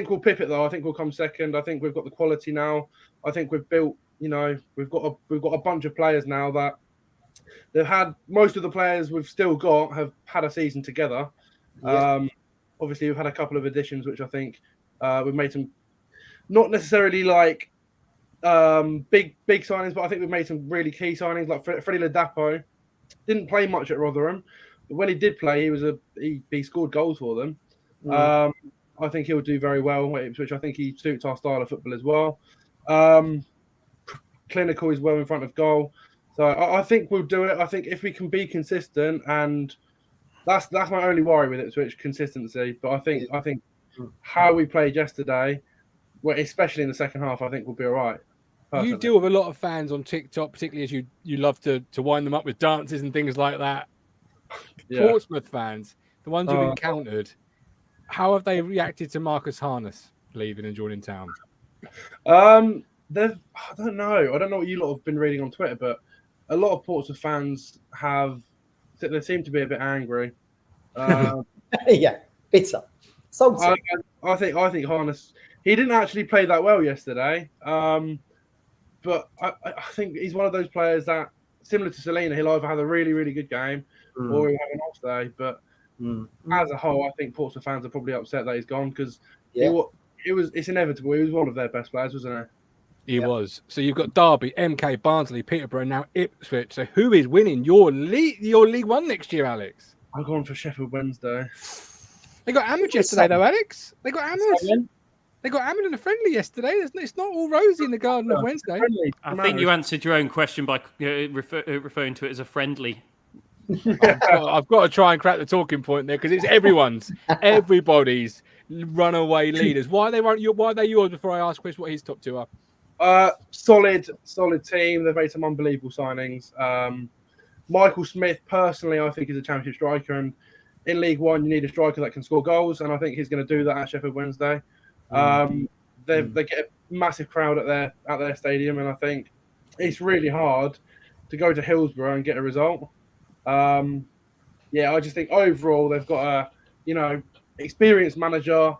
we'll pip it though. I think we'll come second. I think we've got the quality now. I think we've built. We've got a bunch of players now that they've had. Most of the players we've still got have had a season together. Yeah. Obviously, we've had a couple of additions, which I think we've made some, not necessarily like big signings, but I think we've made some really key signings. Like Freddie Ladapo didn't play much at Rotherham, but when he did play, he scored goals for them. I think he'll do very well at Ipswich. I think he suits our style of football as well. Clinical is well in front of goal, so I think we'll do it. I think if we can be consistent, and that's my only worry with Ipswich, consistency. But I think how we played yesterday, especially in the second half, I think we'll be all right. Personally. You deal with a lot of fans on TikTok, particularly as you love to wind them up with dances and things like that. Yeah. Portsmouth fans, the ones you've encountered, how have they reacted to Marcus Harness leaving and joining town? I don't know. I don't know what you lot have been reading on Twitter, but a lot of Portsmouth fans they seem to be a bit angry. Yeah, bitter. Salty. I think Harness, he didn't actually play that well yesterday. But I think he's one of those players that, similar to Selena, he'll either have a really, really good game or he'll have an off day. But as a whole, I think Portsmouth fans are probably upset that he's gone because it's inevitable. He was one of their best players, wasn't he? He was. So you've got Derby, MK, Barnsley, Peterborough, now Ipswich. So who is winning your League One next year, Alex? I'm going for Sheffield Wednesday. They got hammered yesterday, though, Alex. They got hammered. They got hammered in a friendly yesterday. It's not all rosy in the Garden of Wednesday. I think you answered your own question by referring to it as a friendly. I've got to try and crack the talking point there because it's everybody's runaway leaders. Why are they yours? Before I ask Chris what his top two are. Solid team. They've made some unbelievable signings. Michael Smith, personally, I think is a championship striker, and in League One, you need a striker that can score goals, and I think he's going to do that at Sheffield Wednesday. They get a massive crowd at their stadium, and I think it's really hard to go to Hillsborough and get a result. I just think overall they've got a experienced manager.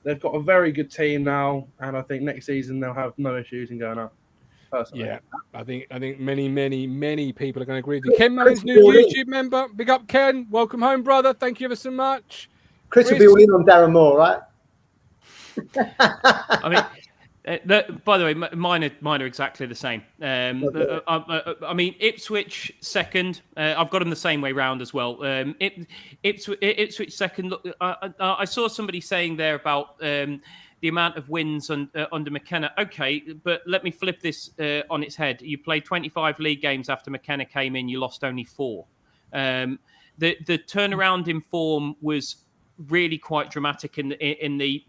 They've got a very good team now, and I think next season they'll have no issues in going up. Personally. Yeah, I think many people are going to agree with you. Ken Manning's new YouTube member. Big up, Ken. Welcome home, brother. Thank you ever so much. Chris will be all in on Darren Moore, right? I mean, by the way, mine are exactly the same. I mean, Ipswich second. I've got them the same way round as well. Ipswich second. Look, I saw somebody saying there about the amount of wins under McKenna. Okay, but let me flip this on its head. You played 25 league games after McKenna came in. You lost only 4. The turnaround in form was really quite dramatic in the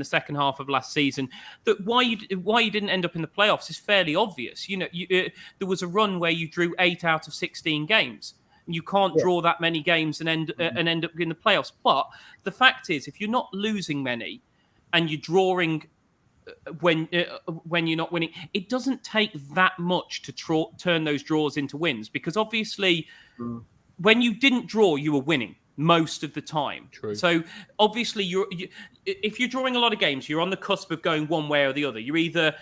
second half of last season. That why you didn't end up in the playoffs is fairly obvious. There was a run where you drew 8 out of 16 games. You can't draw that many games and end up in the playoffs. But the fact is, if you're not losing many and you're drawing when you're not winning. It doesn't take that much to turn those draws into wins, because obviously when you didn't draw, you were winning most of the time. True. So obviously if you're drawing a lot of games, you're on the cusp of going one way or the other. You're either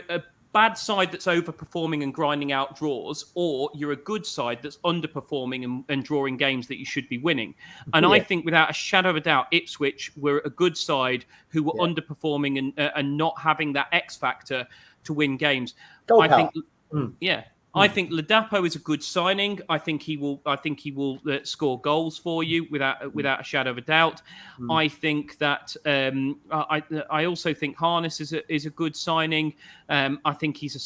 a bad side that's overperforming and grinding out draws, or you're a good side that's underperforming and drawing games that you should be winning. And I think without a shadow of a doubt, Ipswich were a good side who were underperforming and not having that X factor to win games. I think Ladapo is a good signing. I think he will score goals for you without a shadow of a doubt. I think that I also think Harness is a good signing. I think he's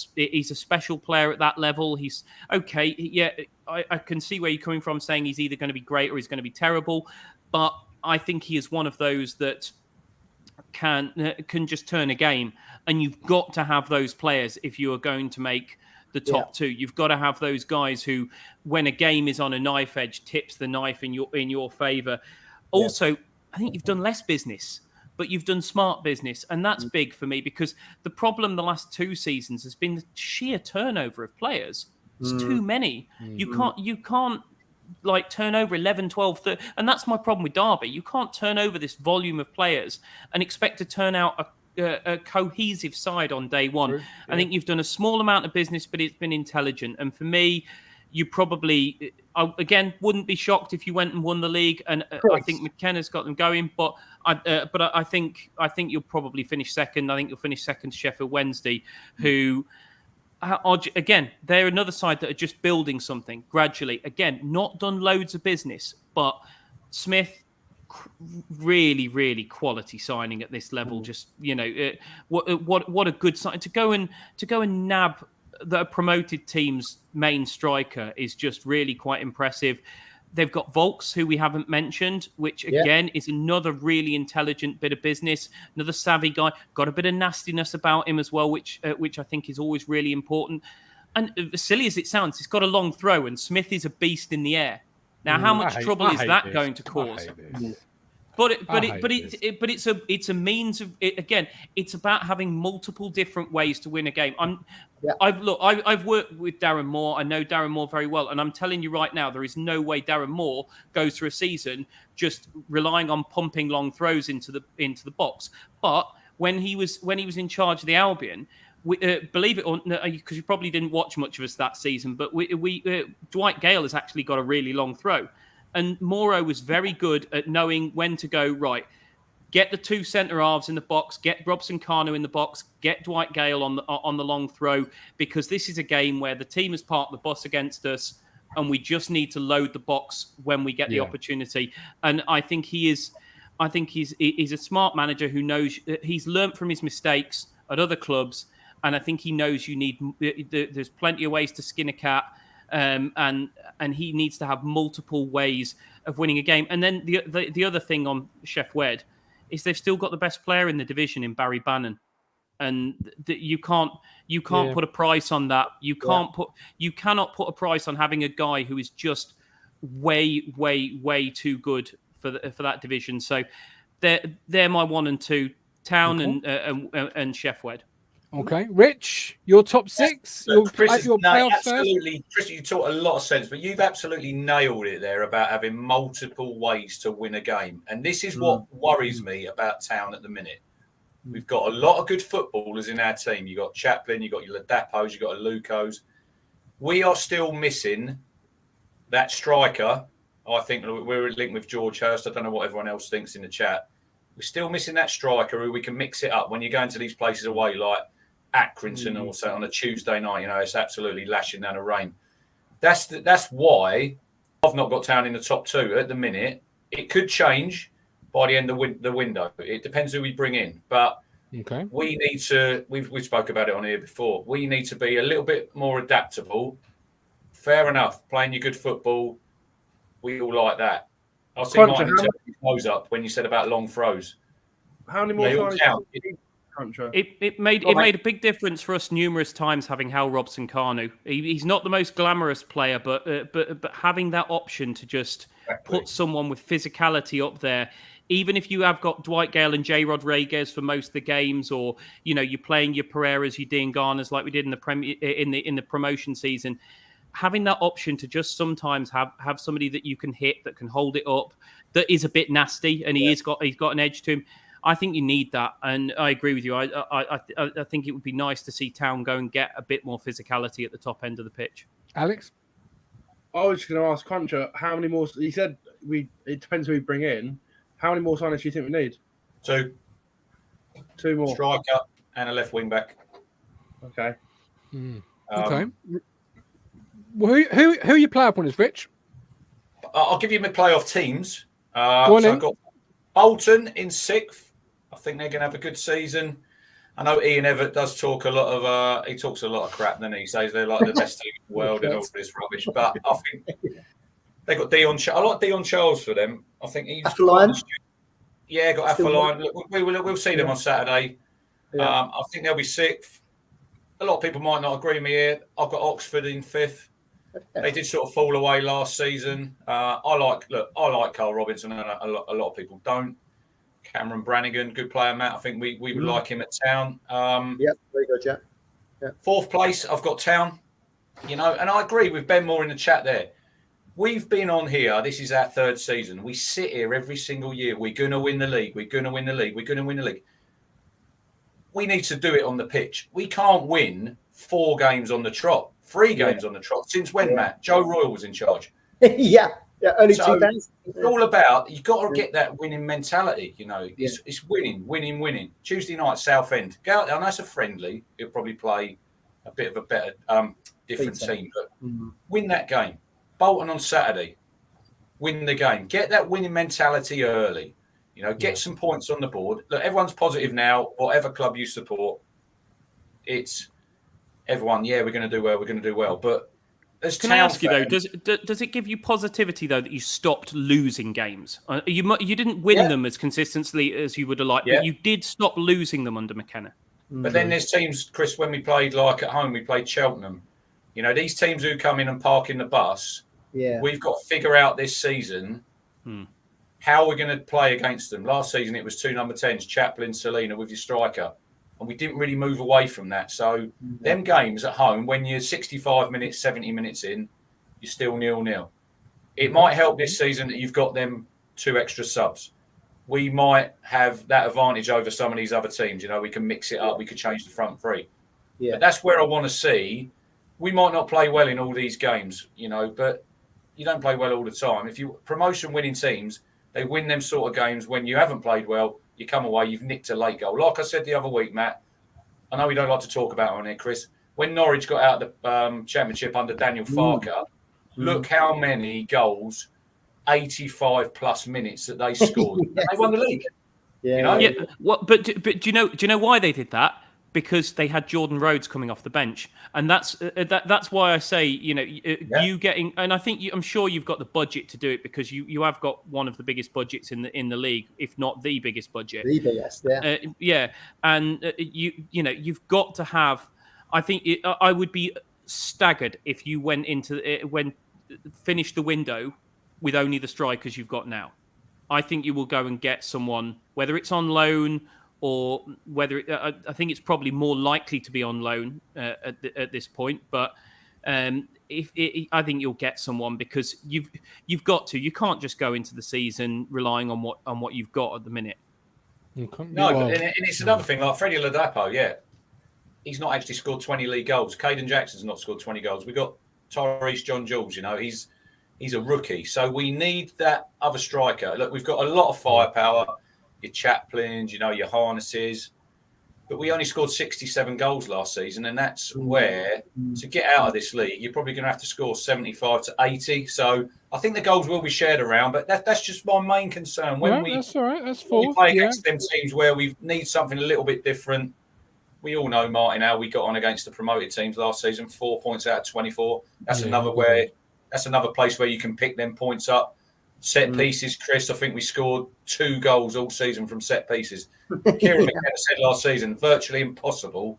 a special player at that level. He's okay. Yeah, I can see where you're coming from, saying he's either going to be great or he's going to be terrible. But I think he is one of those that can just turn a game, and you've got to have those players if you are going to make the top two. You've got to have those guys who, when a game is on a knife edge, tips the knife in your favor. Also, I think you've done less business, but you've done smart business, and that's big for me, because the problem the last 2 seasons has been the sheer turnover of players. It's too many. You can't like turn over 11, 12, 13, and that's my problem with Derby. You can't turn over this volume of players and expect to turn out a cohesive side on day one. True, yeah. I think you've done a small amount of business, but it's been intelligent. And for me, you probably, again, wouldn't be shocked if you went and won the league. And I think McKenna's got them going. But I think you'll probably finish second. I think you'll finish second to Sheffield Wednesday, who again, they're another side that are just building something gradually. Again, not done loads of business, but Smith, really, really quality signing at this level. Just what a good sign to go and nab the promoted team's main striker is just really quite impressive. They've got Volks, who we haven't mentioned, which again is another really intelligent bit of business. Another savvy guy, got a bit of nastiness about him as well, which I think is always really important. And as silly as it sounds, he's got a long throw, and Smith is a beast in the air. Now, how much trouble is that going to cause? But it's a means of it, again. It's about having multiple different ways to win a game. I've worked with Darren Moore. I know Darren Moore very well, and I'm telling you right now, there is no way Darren Moore goes through a season just relying on pumping long throws into the box. But when he was in charge of the Albion, believe it or not, because you probably didn't watch much of us that season, but Dwight Gale has actually got a really long throw. And Moro was very good at knowing when to go, right, get the 2 centre halves in the box, get Robson Kanu in the box, get Dwight Gale on the long throw, because this is a game where the team has parked the bus against us and we just need to load the box when we get the opportunity. And I think he's a smart manager who knows he's learnt from his mistakes at other clubs. And I think he knows there's plenty of ways to skin a cat. And he needs to have multiple ways of winning a game. And then the other thing on Chef Wed is they've still got the best player in the division in Barry Bannon, and you can't put a price on that. You cannot put a price on having a guy who is just way too good for that division. So they're my 1 and 2, Town and Chef Wed. Okay, Rich, your top 6. Chris, absolutely. Chris, you talk a lot of sense, but you've absolutely nailed it there about having multiple ways to win a game. And this is what worries me about Town at the minute. We've got a lot of good footballers in our team. You've got Chaplin, you've got your Ladapos, you've got Lucos. We are still missing that striker. I think we're linked with George Hurst. I don't know what everyone else thinks in the chat. We're still missing that striker who we can mix it up when you go into these places away like Accrington also on a Tuesday night. It's absolutely lashing down the rain. That's why I've not got Town in the top 2 at the minute. It could change by the end of the window. It depends who we bring in. But we need to, we spoke about it on here before, we need to be a little bit more adaptable. Fair enough, playing your good football, we all like that. I see Martin turn his nose up when you said about long throws. How many more times? It made a big difference for us numerous times having Hal Robson Kanu. He's not the most glamorous player, but having that option to just put someone with physicality up there. Even if you have got Dwight Gale and Jay Rodriguez for most of the games, or you're playing your Pereiras, your Dean Garners like we did in the promotion season, having that option to just sometimes have somebody that you can hit, that can hold it up, that is a bit nasty, and he's got an edge to him. I think you need that, and I agree with you. I think it would be nice to see Town go and get a bit more physicality at the top end of the pitch. Alex, I was just going to ask Cruncher, how many more? He said it depends who we bring in. How many more signings do you think we need? 2. 2 more. Striker and a left wing back. Okay. Okay. Well, who are your player opponents, Rich? I'll give you my playoff teams. I've got Bolton in 6th. I think they're going to have a good season. I know Ian Everett does talk a lot of. He talks a lot of crap. Then he says they're like the best team in the world and all this rubbish. But I think they got Dion. I like Dion Charles for them. I think he's got Affeline. We'll see them on Saturday. Yeah. I think they'll be 6th. A lot of people might not agree with me here. I've got Oxford in 5th. They did sort of fall away last season. I like Carl Robinson, and a lot of people don't. Cameron Brannigan, good player, Matt. I think we would like him at Town. Very good, yeah. 4th place, I've got Town. And I agree with Ben Moore in the chat there. We've been on here. This is our 3rd season. We sit here every single year. We're going to win the league. We're going to win the league. We're going to win the league. We need to do it on the pitch. We can't win 4 games on the trot, 3 games on the trot. Since when, Matt? Joe Royal was in charge. Only 2 games. It's all about, you've got to get that winning mentality. It's winning. Tuesday night, Southend. Go out there. I know it's a friendly. It'll probably play a bit of a better, different team, but win that game. Bolton on Saturday. Win the game. Get that winning mentality early. Get some points on the board. Look, everyone's positive now. Whatever club you support, it's everyone. Yeah, we're going to do well. We're going to do well. But can I ask you though? Does it give you positivity though that you stopped losing games? You didn't win them as consistently as you would have liked, but you did stop losing them under McKenna. But then there's teams, Chris. When we played like at home, we played Cheltenham. These teams who come in and park in the bus. Yeah, we've got to figure out this season. How we're going to play against them. Last season, it was 2 number 10s, Chaplin, Selena with your striker. And we didn't really move away from that. So them games at home, when you're 65 minutes, 70 minutes in, you're still 0-0. It might help this season that you've got them 2 extra subs. We might have that advantage over some of these other teams. We can mix it up. We could change the front 3. Yeah. But that's where I want to see. We might not play well in all these games, but you don't play well all the time. If you promotion winning teams, they win them sort of games when you haven't played well. You come away, you've nicked a late goal. Like I said the other week, Matt, I know we don't like to talk about it on here, Chris. When Norwich got out of the championship under Daniel Farker, look how many goals, 85-plus minutes that they scored. They won the league. Yeah. But do you know why they did that? Because they had Jordan Rhodes coming off the bench, and that's why I say you getting, and I think I'm sure you've got the budget to do it because you have got one of the biggest budgets in the league, if not the biggest budget. The biggest, and you've got to have. I think I would be staggered if you went into finished the window with only the strikers you've got now. I think you will go and get someone, whether it's on loan. Or whether I think it's probably more likely to be on loan at this point, but I think you'll get someone because you've got to. You can't just go into the season relying on what you've got at the minute. No, and it's another thing. Like Freddie Ladapo, he's not actually scored 20 league goals. Caden Jackson's not scored 20 goals. We got Tyrese John Jules. He's a rookie, so we need that other striker. Look, we've got a lot of firepower. Your Chaplins, your Harnesses. But we only scored 67 goals last season, and that's where, to get out of this league, you're probably going to have to score 75 to 80. So I think the goals will be shared around, but that's just my main concern. That's all right. That's when we play against them teams where we need something a little bit different. We all know, Martin, how we got on against the promoted teams last season, 4 points out of 24. That's another place where you can pick them points up. Set pieces, Chris. I think we scored 2 goals all season from set pieces. Kieran Mckenna said last season, virtually impossible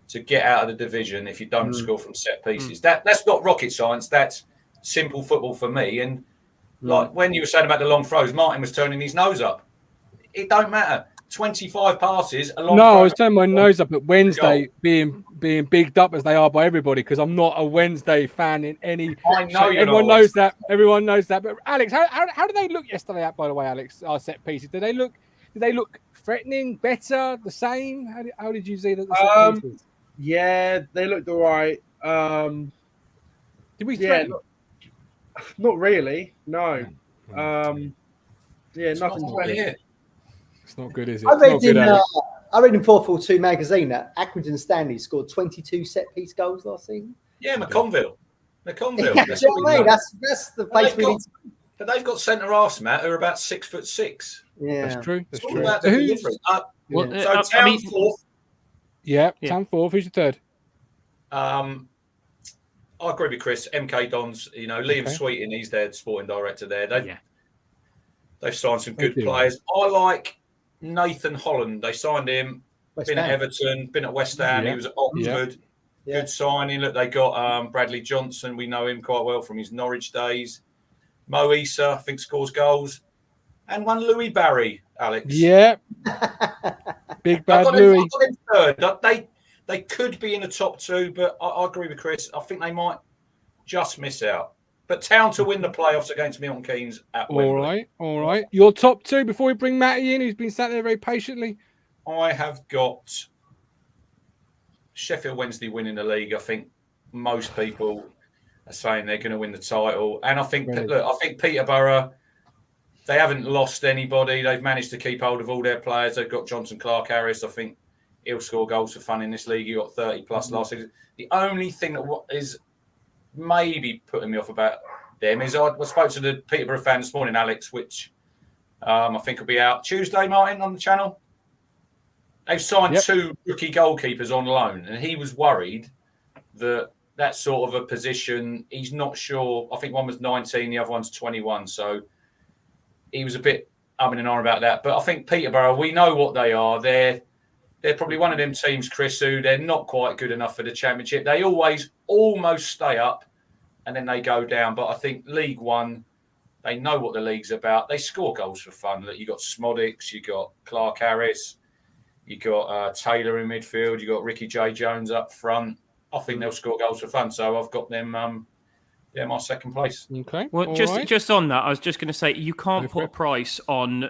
to get out of the division if you don't score from set pieces. That's not rocket science. That's simple football for me. And Like when you were saying about the long throws, Martin was turning his nose up. It don't matter. 25 passes. I was turning my nose up at Wednesday being bigged up as they are by everybody because I'm not a Wednesday fan in any. I know everyone knows that. Everyone knows that. But Alex, how did they look yesterday? By the way, Alex, our set pieces. Did they look threatening? Better? The same? How did you see that? The set pieces? Yeah, they looked all right. Did we threaten? Not really. No. Nothing. It's not good, is it? I read in 442 magazine that Accrington Stanley scored 22 set piece goals last season. Yeah, McConville. That's the place we need to. But they've got centre halves, Matt, who are about 6'6". Yeah, that's true. That's true. Town fourth. Yeah, Town fourth. Who's the third? I agree with Chris. MK Dons. Liam Sweeting. He's their sporting director there. They've signed some good players. I like Nathan Holland. They signed him. Been at Everton, been at West Ham. He was at Oxford. Yeah. Good signing. Look, they got Bradley Johnson. We know him quite well from his Norwich days. Mo Issa, I think, scores goals. And one Louis Barry, Alex. Yeah. Big bad Louis. I've got him third. They could be in the top two, but I agree with Chris. I think they might just miss out. But Town to win the playoffs against Milton Keynes at Wembley. All right. Your top two before we bring Matty in, who's been sat there very patiently. I have got Sheffield Wednesday winning the league. I think most people are saying they're going to win the title. And I think, I think Peterborough, they haven't lost anybody. They've managed to keep hold of all their players. They've got Johnson Clark-Harris. I think he'll score goals for fun in this league. He got 30 plus last season. The only thing that is maybe putting me off about them is I spoke to the Peterborough fan this morning, Alex, which I think will be out Tuesday, Martin, on the channel. They've signed two rookie goalkeepers on loan, and he was worried that sort of a position, he's not sure. I think one was 19, the other one's 21. So he was a bit umming and ahhing about that. But I think Peterborough, we know what they are. They're probably one of them teams, Chris, who they're not quite good enough for the Championship. They always almost stay up and then they go down. But I think League One, they know what the league's about. They score goals for fun. Look, you got Smodics, you got Clark Harris, you got Taylor in midfield, you got Ricky J. Jones up front. I think they'll score goals for fun. So I've got them, my second place. Okay. Well, just on that, I was just going to say you can't put a price on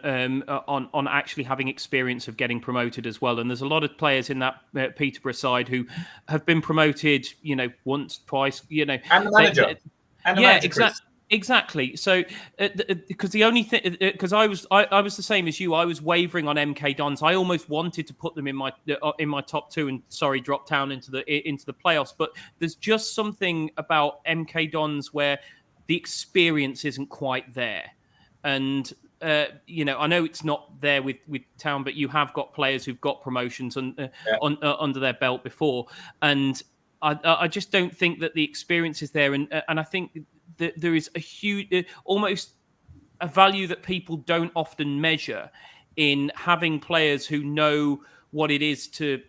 actually having experience of getting promoted as well. And there's a lot of players in that Peterborough side who have been promoted, once, twice, and the manager. Exactly. So, because the only thing, because I was the same as you. I was wavering on MK Dons. I almost wanted to put them in my top two, and drop down into the playoffs. But there's just something about MK Dons where the experience isn't quite there, and I know it's not there with Town, but you have got players who've got promotions under their belt before, and I just don't think that the experience is there, and I think there is a huge, almost a value that people don't often measure in having players who know what it is to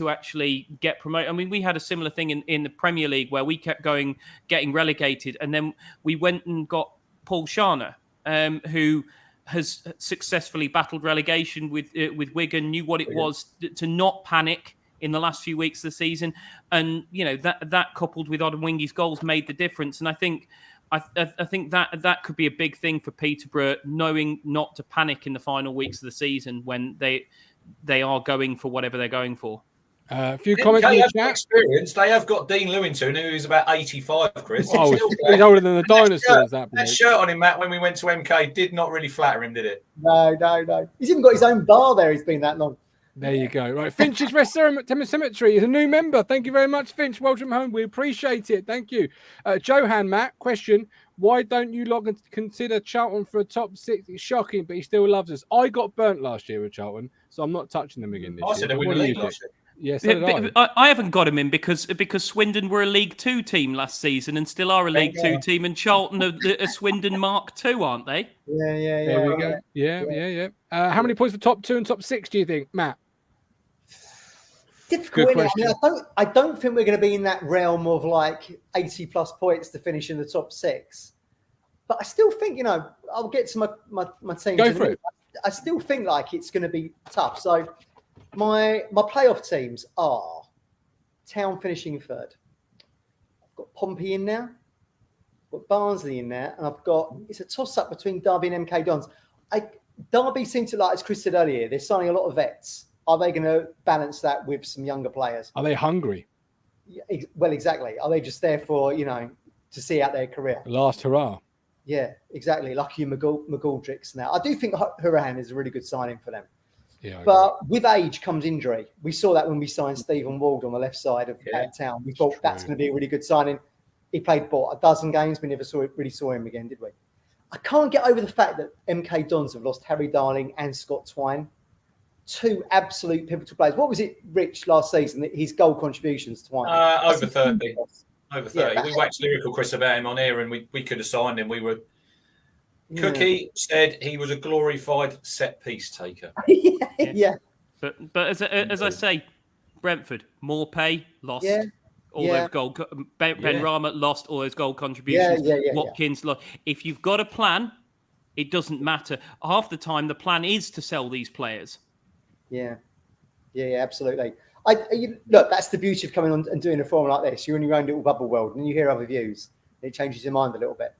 actually get promoted. I mean, we had a similar thing in the Premier League where we kept getting relegated, and then we went and got Paul Sharner, who has successfully battled relegation with Wigan, knew what it was to not panic in the last few weeks of the season, and that coupled with Odemwingi's goals made the difference. And I think that could be a big thing for Peterborough, knowing not to panic in the final weeks of the season when they are going for whatever they're going for. A few comments in the chat. Experience. They have got Dean Lewington, who is about 85, Chris. Oh, he's older than the dinosaurs. That shirt on him, Matt, when we went to MK, did not really flatter him, did it? No. He's even got his own bar there. He's been that long. There you go. Right. Finch's Rest Cemetery is a new member. Thank you very much, Finch. Welcome home. We appreciate it. Thank you. Johan, Matt, question. Why don't you consider Charlton for a top six? It's shocking, but he still loves us. I got burnt last year with Charlton, so I'm not touching them again this year. I said they win the league last year. Yes, I haven't got him in because Swindon were a League Two team last season and still are a League Two team, and Charlton are a Swindon Mark II, aren't they? Yeah. There we go. Yeah. How many points for top two and top six do you think, Matt? Difficult. I don't think we're going to be in that realm of like 80 plus points to finish in the top six. But I still think, I'll get to my team. Go for it. I still think like it's going to be tough. So my playoff teams are Town finishing third. I've got Pompey in there. I've got Barnsley in there. And it's a toss-up between Derby and MK Dons. Derby seem to, like, as Chris said earlier, they're signing a lot of vets. Are they going to balance that with some younger players? Are they hungry? Yeah, well, exactly. Are they just there for, to see out their career? Last hurrah. Yeah, exactly. Lucky McGoldricks now. I do think Hurahan is a really good signing for them. Yeah, but with age comes injury. We saw that when we signed Stephen Ward on the left side of Town. We thought that's going to be a really good signing. He played a dozen games. We never really saw him again, did we? I can't get over the fact that MK Dons have lost Harry Darling and Scott Twine. Two absolute pivotal players. What was it, Rich, last season? His goal contributions to Twine? Over 30. Over 30. Yeah, we waxed lyrical, Chris, about him on here, and we could have signed him. Cookie said he was a glorified set piece taker. Yeah. But as I say, Brentford, more pay, lost all those goal. Ben Rama lost all those goal contributions. Watkins lost. If you've got a plan, it doesn't matter. Half the time, the plan is to sell these players. Yeah, absolutely. Look, that's the beauty of coming on and doing a forum like this. You're in your own little bubble world, and you hear other views. It changes your mind a little bit.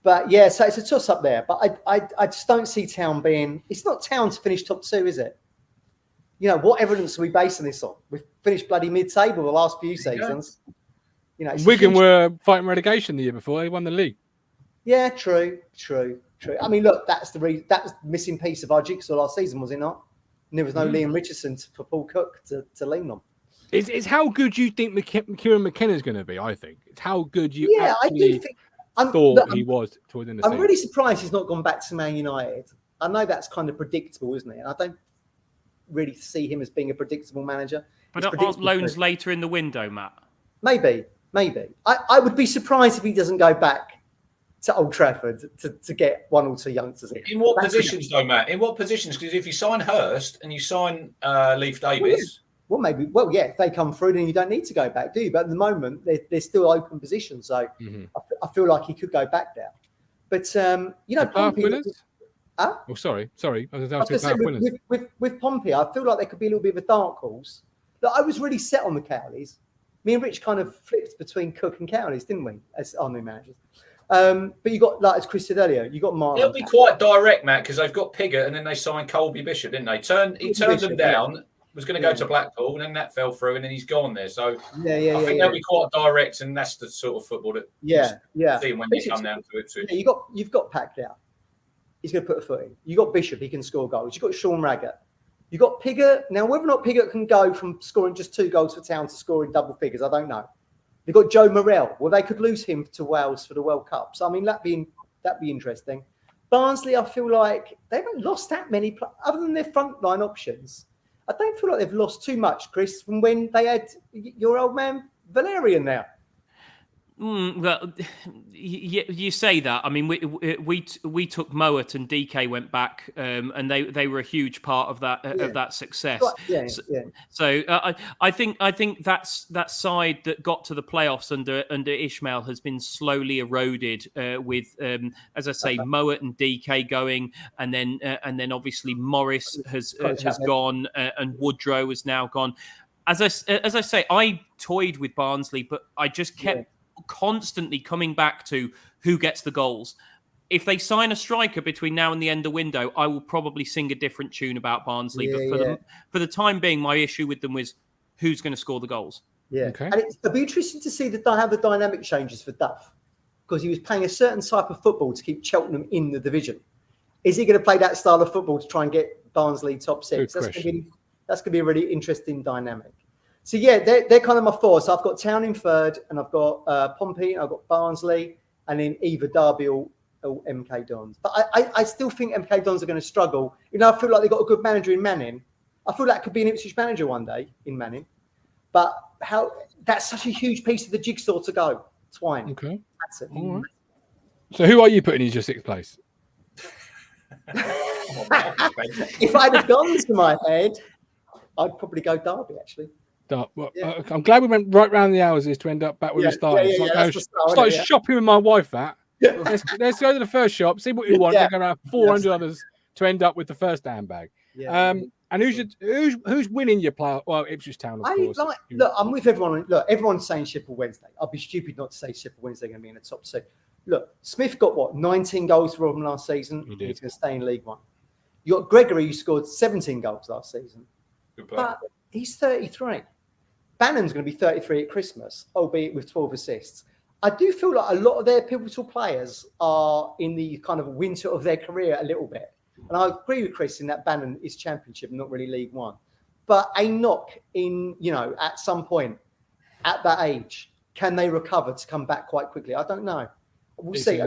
But yeah, so it's a toss up there. But I just don't see Town being. It's not Town to finish top 2, is it? What evidence are we basing this on? We've finished bloody mid-table the last few seasons. Wigan were fighting relegation the year before. They won the league. Yeah, true. I mean, look, that was the missing piece of our jigsaw last season, was it not? And there was no Liam Richardson for Paul Cook to lean on. It's how good you think Kieran Mckenna is going to be, I think. It's how good you actually thought he was towards the end of the season. I'm really surprised he's not gone back to Man United. I know that's kind of predictable, isn't it? I don't really see him as being a predictable manager. But aren't loans later in the window, Matt? Maybe. I would be surprised if he doesn't go back to Old Trafford to get one or two youngsters in. In what positions, though, Matt? In what positions? Because if you sign Hurst and you sign Leif Davis... if they come through, then you don't need to go back, do you? But at the moment, there's still open positions. So I feel like he could go back there. But, Pompey... Oh, sorry. With Pompey, I feel like there could be a little bit of a dark horse. Look, I was really set on the Cowleys. Me and Rich kind of flipped between Cook and Cowleys, didn't we, as our new managers? But you got, like as Chris said earlier, you got Martin. They'll be quite direct, Matt, because they've got Piggott and then they signed Colby Bishop, didn't they? He turned them down, was going to go to Blackpool, and then that fell through, and then he's gone there. So I think they'll be quite direct, and that's the sort of football that see when they come down to it. Yeah, you've got Packed out. He's going to put a foot in. You got Bishop, he can score goals. You got Sean Raggett. You got Piggott. Now, whether or not Piggott can go from scoring just 2 goals for Town to scoring double figures, I don't know. They've got Joe Morrell. Well, they could lose him to Wales for the World Cup. So, I mean, that'd be interesting. Barnsley, I feel like they haven't lost that many, other than their frontline options. I don't feel like they've lost too much, Chris, from when they had your old man Valerian there. Well, you say that. I mean, we took Mowat and DK went back, and they were a huge part of that success. So I think that's that side that got to the playoffs under Ishmael has been slowly eroded with, as I say, Mowat and DK going, and then obviously Morris has gone, and Woodrow has now gone. As I say, I toyed with Barnsley, but I just kept constantly coming back to who gets the goals. If they sign a striker between now and the end of the window, I will probably sing a different tune about Barnsley. For the time being, my issue with them was who's going to score the goals. Yeah, okay. And it'll be interesting to see how the dynamic changes for Duff, because he was playing a certain type of football to keep Cheltenham in the division. Is he going to play that style of football to try and get Barnsley top 6? That's going to be a really interesting dynamic. So, yeah, they're kind of my 4. So I've got Town in 3rd, and I've got Pompey, and I've got Barnsley, and then either Derby or MK Dons. But I still think MK Dons are going to struggle. I feel like they've got a good manager in Manning. I feel that could be an Ipswich manager one day in Manning. But that's such a huge piece of the jigsaw to go. Twine. Okay. That's it. All right. So who are you putting as your 6th place? If I had guns to my head, I'd probably go Derby, actually. I'm glad we went right round the houses to end up back where we started. I started shopping with my wife at, let's go to the first shop, see what you want. They're going to have 400 others to end up with the first handbag. Yeah. And who's winning your play? Well, Ipswich Town, of course. Look, I'm with everyone. Look, everyone's saying Sheffield Wednesday. I'd be stupid not to say Sheffield Wednesday are going to be in the top two. Look, Smith got 19 goals for them last season. He's going to stay in League One. You got Gregory, who scored 17 goals last season, but he's 33. Bannon's going to be 33 at Christmas, albeit with 12 assists. I do feel like a lot of their pivotal players are in the kind of winter of their career a little bit. And I agree with Chris in that Bannon is Championship, not really League One. But a knock in, at some point at that age, can they recover to come back quite quickly? I don't know. We'll see.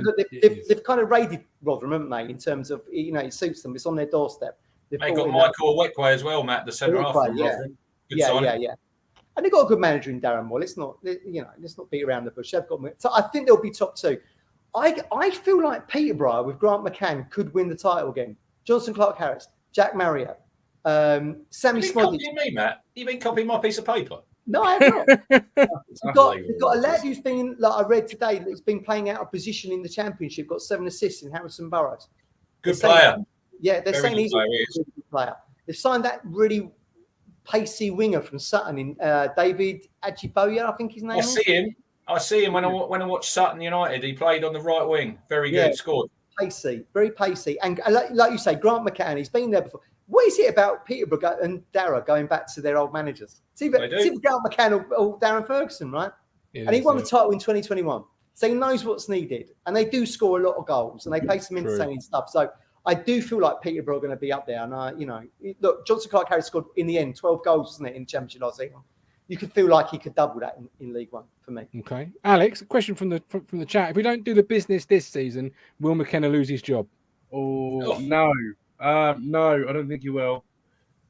They've kind of raided Rotherham, haven't they, in terms of, it suits them. It's on their doorstep. They got Michael Owekwe as well, Matt, the centre half. Yeah. And they've got a good manager in Darren Moore. Let's not beat around the bush. They've got, so I think they'll be top two. I feel like Peterborough with Grant McCann could win the title again. Johnson Clark-Harris, Jack Marriott, Sammy Smoddy. You mean, Matt? You been copying my piece of paper? No, I have not. We've got a lad who's been, like I read today, that's been playing out of position in the Championship, got 7 assists in Harrison Burrows. Good player. They're saying he's a good player. They've signed that really pacey winger from Sutton in David Ajiboye, I think his name is. I see him when I watch Sutton United. He played on the right wing. Very good. Scored. Pacey, very pacey. And like you say, Grant McCann, he's been there before. What is it about Peterborough and Darragh going back to their old managers? It's either Grant McCann or Darren Ferguson, right? And he won the title in 2021. So he knows what's needed. And they do score a lot of goals and they play some entertaining stuff. So I do feel like Peterborough are going to be up there. And, look, Johnson Clark-Harris scored in the end 12 goals, wasn't it, in the Championship last season? You could feel like he could double that in League One for me. Okay. Alex, a question from the chat. If we don't do the business this season, will McKenna lose his job? No. No, I don't think he will.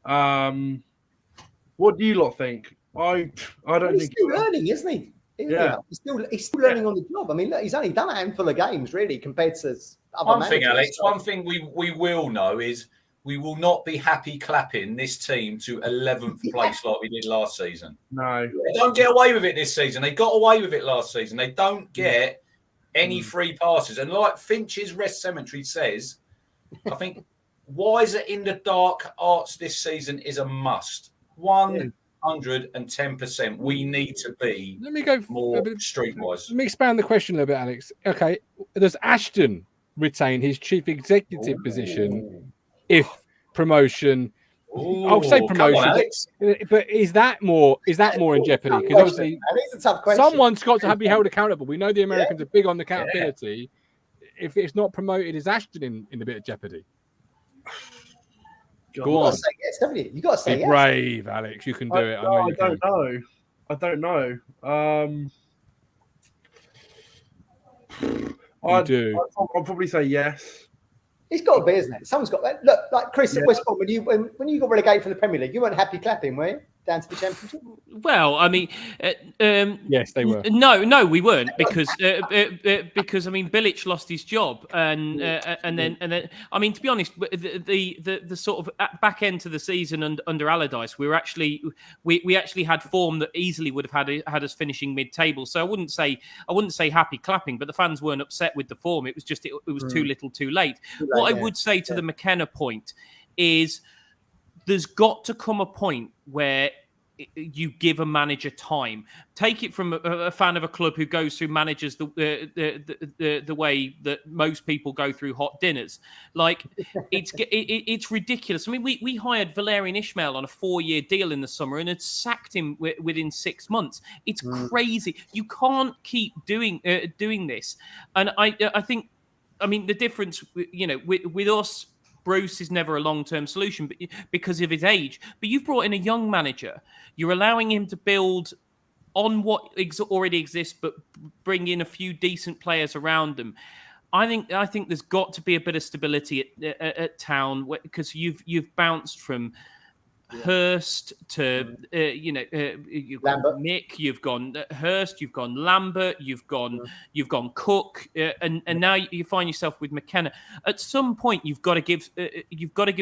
What do you lot think? I don't think he's still learning, isn't he? Yeah. He's still learning on the job. I mean, look, he's only done a handful of games, really, compared to other managers. Alex, one thing we will know is we will not be happy clapping this team to 11th place like we did last season. No. They don't get away with it this season. They got away with it last season. They don't get any free passes. And like Finch's Rest Cemetery says, I think Wiser in the Dark Arts this season is a must. 110%. We need to be more streetwise. Let me expand the question a little bit, Alex. Okay. Does Ashton retain his chief executive position if promotion? I'll say promotion, but is that more in jeopardy? Because obviously, someone's got to be held accountable. We know the Americans are big on accountability. If it's not promoted, is Ashton in a bit of jeopardy? Go on. Say yes, haven't you? You got to say yes. Brave, Alex. You can do it. I don't know. I'll probably say yes. It's got to be, isn't it? Someone's got that. Look, like Chris at West Brom, when you got relegated from the Premier League, you weren't happy clapping, were you? Down to the Championship? Well, I mean, yes, they were. No, we weren't because I mean, Bilic lost his job, and then I mean, to be honest, the sort of back end to the season under Allardyce, we actually had form that easily would have had us finishing mid-table. So I wouldn't say happy clapping, but the fans weren't upset with the form. It was just it was too little, too late. What I would say to the McKenna point is, there's got to come a point where you give a manager time. Take it from a fan of a club who goes through managers the way that most people go through hot dinners. Like it's ridiculous. I mean, we hired Valerian Ismail on a 4-year deal in the summer and had sacked him within 6 months. It's crazy. You can't keep doing this. And I think, I mean, the difference, with us, Bruce is never a long-term solution because of his age. But you've brought in a young manager. You're allowing him to build on what already exists, but bring in a few decent players around them. I think there's got to be a bit of stability at Town because you've bounced from Hurst to you've got Mick, you've gone Hurst, you've gone Lambert, you've gone Cook, and now you find yourself with McKenna. At some point, you've got to give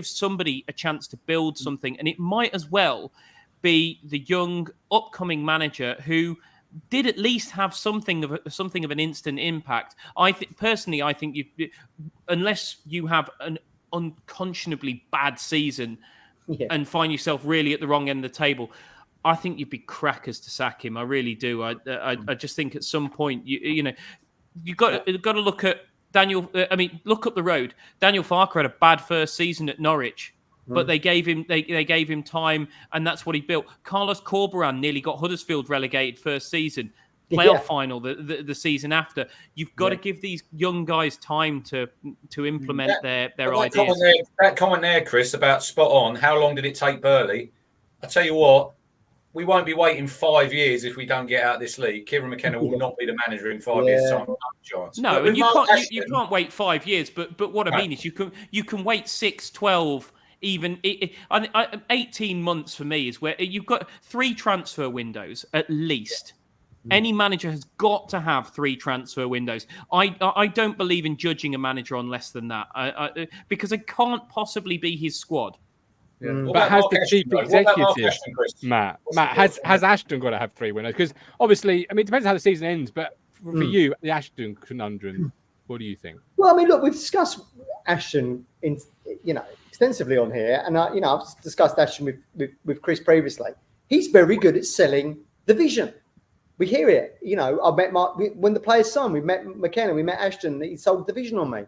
somebody a chance to build something, and it might as well be the young upcoming manager who did at least have something of an instant impact. I think unless you have an unconscionably bad season and find yourself really at the wrong end of the table, I think you'd be crackers to sack him. I really do. I just think at some point you've got to look at Daniel. Look up the road. Daniel Farker had a bad first season at Norwich. But they gave him time, and that's what he built. Carlos Corberan nearly got Huddersfield relegated first season, playoff final the season after. You've got to give these young guys time to implement their ideas. That comment there, Chris, about spot on. How long did it take Burley? I tell you what, we won't be waiting 5 years if we don't get out of this league. Kieran Mckenna will not be the manager in 5 years' time. No, and you can't wait 5 years. But what I mean is you can wait 6, 12. Even 18 months for me is where you've got 3 transfer windows at least. Any manager has got to have 3 transfer windows. I don't believe in judging a manager on less than that because it can't possibly be his squad. Yeah. But has the chief executive, Matt, has Ashton got to have 3 windows? Because obviously, it depends how the season ends. But for you, the Ashton conundrum, what do you think? Well, look, we've discussed Ashton extensively on here, and I've discussed Ashton with Chris previously. He's very good at selling the vision. We hear it. I met when the players signed. We met McKenna. We met Ashton. He sold the vision on me.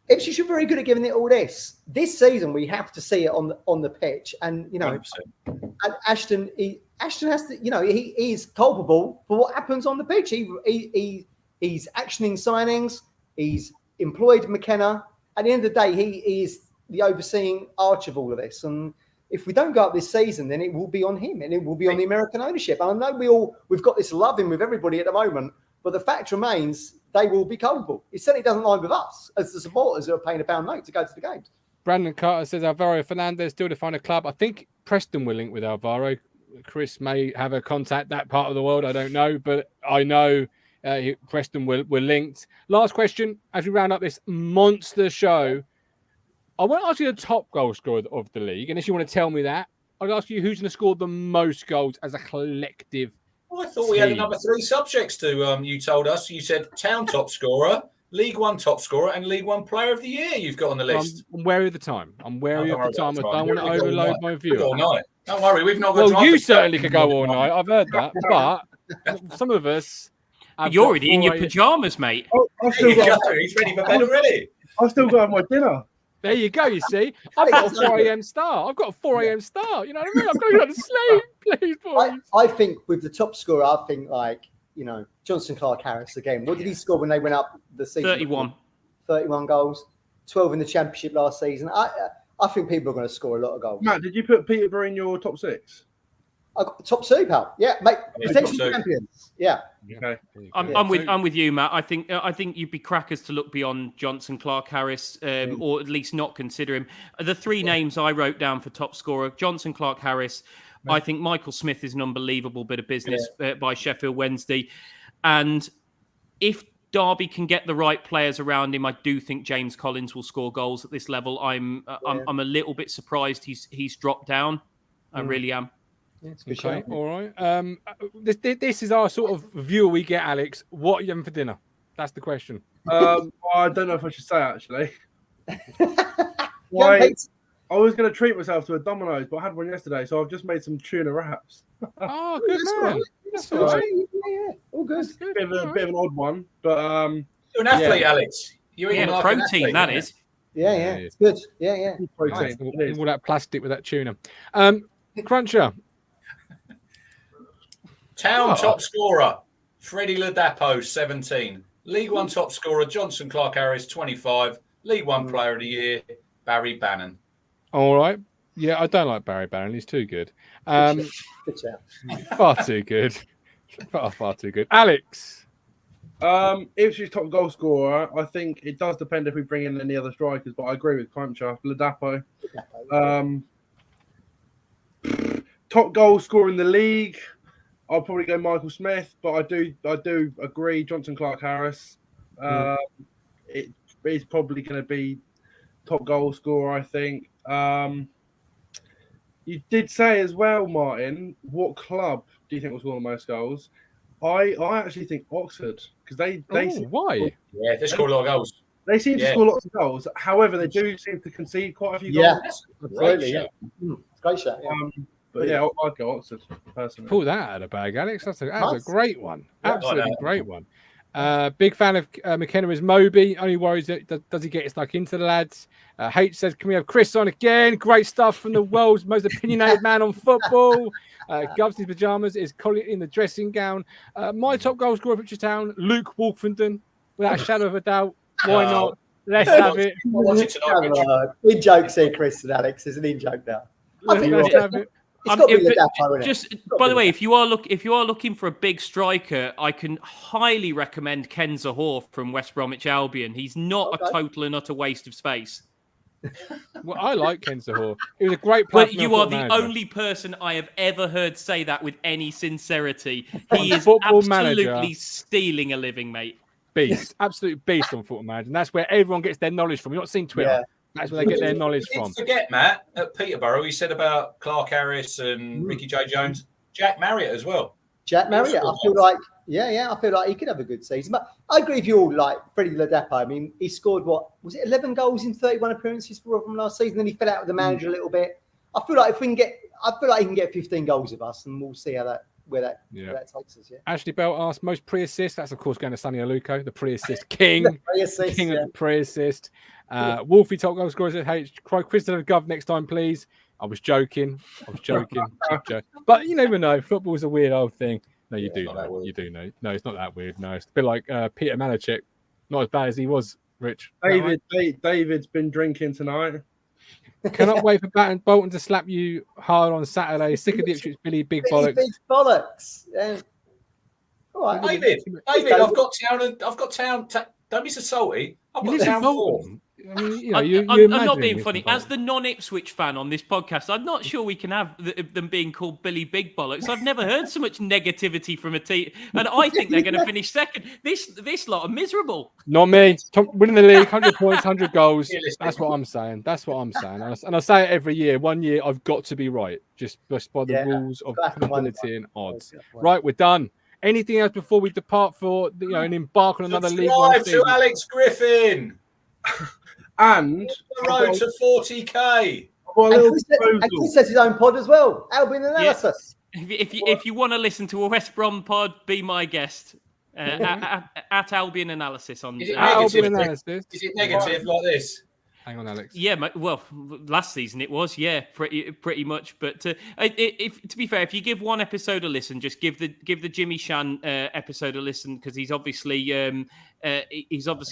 Ipswich are very good at giving it all this. This season, we have to see it on the pitch, and and Ashton has to. He is culpable for what happens on the pitch. He's actioning signings. He's employed McKenna. At the end of the day, he is the overseeing arch of all of this. And if we don't go up this season, then it will be on him and it will be on the American ownership. And I know we've got this loving with everybody at the moment, but the fact remains they will be culpable. It certainly doesn't lie with us as the supporters who are paying £1 note to go to the games. Brandon Carter says Alvaro Fernandez still to find a club. I think Preston will link with Alvaro. Chris may have a contact that part of the world. I don't know, but I know Preston were linked. Last question as we round up this monster show. I won't ask you the top goal scorer of the league, unless you want to tell me that. I'll ask you who's going to score the most goals as a collective. Well, I thought we had another 3 subjects to. You told us. You said Town top scorer, League One top scorer, and League One Player of the Year. You've got on the list. I'm wary of the time. I don't want to overload my view. All night. Don't worry, we've not got. Well, you certainly could go all night. I've heard that, but some of us. You're already in your pajamas, mate. He's ready for bed already. I've still got my dinner. There you go, you see. I've got a 4 a.m. start. I've got a 4 a.m. start. You know what I mean? I'm going to sleep, please, boys. I think with the top scorer, I think Johnson Clark Harris again. What did he score when they went up the season? 31 goals, 12 in the Championship last season. I think people are going to score a lot of goals. Matt, did you put Peterborough in your top 6? I got top 2, pal. Yeah, mate. Potential champions. Yeah. Okay. I'm with you, Matt. I think you'd be crackers to look beyond Johnson Clark Harris, or at least not consider him. The 3 names I wrote down for top scorer: Johnson Clark Harris. I think Michael Smith is an unbelievable bit of business by Sheffield Wednesday, and if Derby can get the right players around him, I do think James Collins will score goals at this level. I'm a little bit surprised he's dropped down. I really am. Yeah, okay, all right. This is our sort of view we get, Alex. What are you having for dinner? That's the question. I don't know if I should say, actually. I was going to treat myself to a Domino's, but I had one yesterday, so I've just made some tuna wraps. Oh, good man. That's all right. Yeah. All good. Bit of an odd one, but you're an athlete, Alex. You're eating like protein, that is. Yeah, it's good. Yeah. Protein. All that plastic with that tuna. Cruncher. Town top scorer, Freddie Ladapo, 17. League One top scorer, Johnson Clark Harris, 25. League One Player of the Year, Barry Bannon. All right. Yeah, I don't like Barry Bannon. He's too good. Far too good. Far too good. Alex. Ipswich top goal scorer. I think it does depend if we bring in any other strikers, but I agree with Cruncher. Ladapo. Top goal scorer in the league. I'll probably go Michael Smith, but I do agree Johnson Clark Harris. It's probably going to be top goal scorer, I think. You did say as well, Martin, what club do you think will score the most goals? I actually think Oxford, because they why? Yeah, they score a lot of goals. They seem to score lots of goals. However, they do seem to concede quite a few goals. Absolutely. Yeah. Great shot. Yeah. But yeah, I'd go Oxford personally. Pull that out of the bag, Alex. That's a great one. Absolutely great one. Big fan of McKenna is Moby. Only worries that does he get stuck into the lads. H says, can we have Chris on again? Great stuff from the world's most opinionated man on football. Govs in his pajamas is Colin in the dressing gown. My top goal scorer of Ipswich Town, Luke Wolfenden. Without a shadow of a doubt. Why not? Let's have it. In jokes here, Chris and Alex. There's an in joke now. I think let's have it. By the way, if you are looking for a big striker, I can highly recommend Ken Zahor from West Bromwich Albion. He's not a total and utter waste of space. Well, I like Ken Zahor. He was a great player. But you are the only person I have ever heard say that with any sincerity. He is absolutely stealing a living, mate. Beast, absolute beast on Football Manager, and that's where everyone gets their knowledge from. You've not seen Twitter. That's where they get their knowledge from. Forget Matt at Peterborough. He said about Clark Harris and Ricky J. Jones, Jack Marriott as well. Jack Marriott, I feel like, I feel like he could have a good season. But I agree with you all, like Freddie Ladapo. I mean, he scored 11 goals in 31 appearances for Rotherham last season. Then he fell out with the manager a little bit. I feel like he can get 15 goals of us, and we'll see where that takes us. Yeah. Ashley Bell asked most pre-assist. That's of course going to Sonny Aluko, the pre-assist king, of the pre-assist. Wolfie top goal scorer said, "Hey, Christopher Gov next time, please." I was joking. But you never know. Football's a weird old thing. No, you do know. You do know. No, it's not that weird. No, it's a bit like Peter Malachek. Not as bad as he was, Rich. David's been drinking tonight. Cannot wait for Bolton to slap you hard on Saturday. Sick of the Ipswich Billy Big Bollocks. Big Bollocks. Yeah. All right, David, I've got town. Don't be so salty. I've got town fourth. I mean, I'm not being funny. As the non-Ipswich fan on this podcast, I'm not sure we can have them being called Billy Big Bollocks. I've never heard so much negativity from a team, and I think they're going to finish second. This lot are miserable. Not me. Winning the league, 100 points, 100 goals. That's what I'm saying. And I say it every year. One year, I've got to be right, just by the rules of probability and odds. Right, we're done. Anything else before we depart for and embark on another League One season? To Alex Griffin. And the road to 40k. And Chris has his own pod as well. Albion Analysis. Yeah. If you want to listen to a West Brom pod, be my guest at Albion Analysis on. Is it negative? Is it negative like this? Hang on, Alex. Yeah, well, last season it was, pretty much. But to be fair, if you give one episode a listen, just give the Jimmy Shan episode a listen, because he's obviously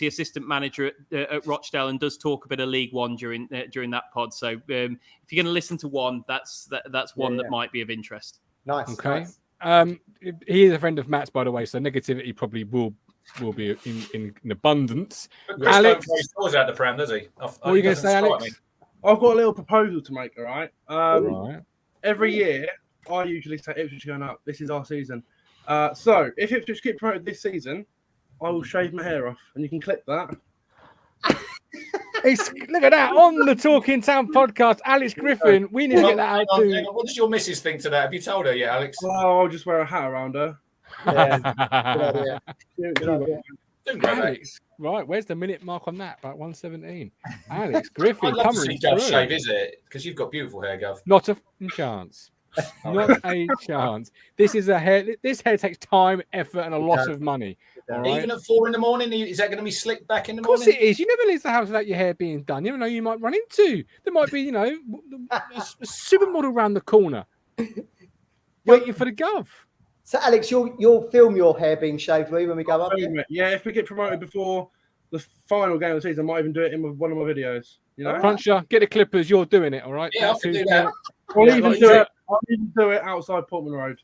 assistant manager at Rochdale and does talk a bit of League One during that pod. So if you're going to listen to one, that's one that might be of interest. Nice. Okay. Nice. He is a friend of Matt's, by the way, so negativity probably will be in abundance. Alex don't throw out the pram, does he? What are you going to say, Alex? I've got a little proposal to make. All right. Every year, I usually say Ipswich going up. This is our season. So if Ipswich get promoted this season, I will shave my hair off, and you can clip that. Look at that on the Talking Town podcast, Alex Griffin. We need to get that out too. What does your missus think to that? Have you told her yet, Alex? Well, I'll just wear a hat around her. Yeah. Good idea. Alex, right, where's the minute mark on that? About 1:17. Alex Griffin, I'd love to see Gov shave, is it? Because you've got beautiful hair, Gov. Not a chance. Not a chance. This is a hair. This hair takes time, effort, and a lot of money. Right? Even at 4 a.m, is that going to be slicked back in the morning? Of course it is. You never leave the house without your hair being done. You never know you might run into. There might be, a supermodel around the corner waiting for the Gov. So, Alex, you'll film your hair being shaved when we go up. Yeah, if we get promoted before the final game of the season, I might even do it in one of my videos. Cruncher, get the clippers. You're doing it, all right? Yeah, I can do that. I'll even do it outside Portman Road,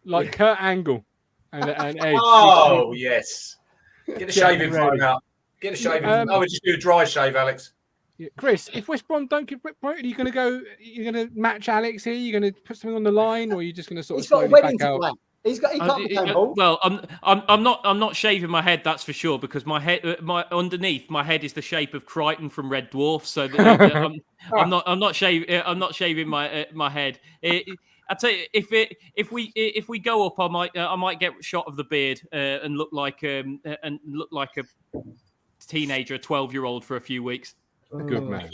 like Kurt Angle and Edge. Oh yes, get the shaving foam out. Get a shaving. I would just do a dry shave, Alex. Yeah. Chris, if West Brom don't get promoted, are you going to match Alex here? You're going to put something on the line, or are you just going to sort of slowly back out? He can't be ball. Well, I'm not shaving my head, that's for sure, because my head, underneath my head is the shape of Crichton from Red Dwarf. So I'm not shaving my head. I tell you, if we go up, I might get shot of the beard and look like a teenager, a 12-year-old for a few weeks. Good man.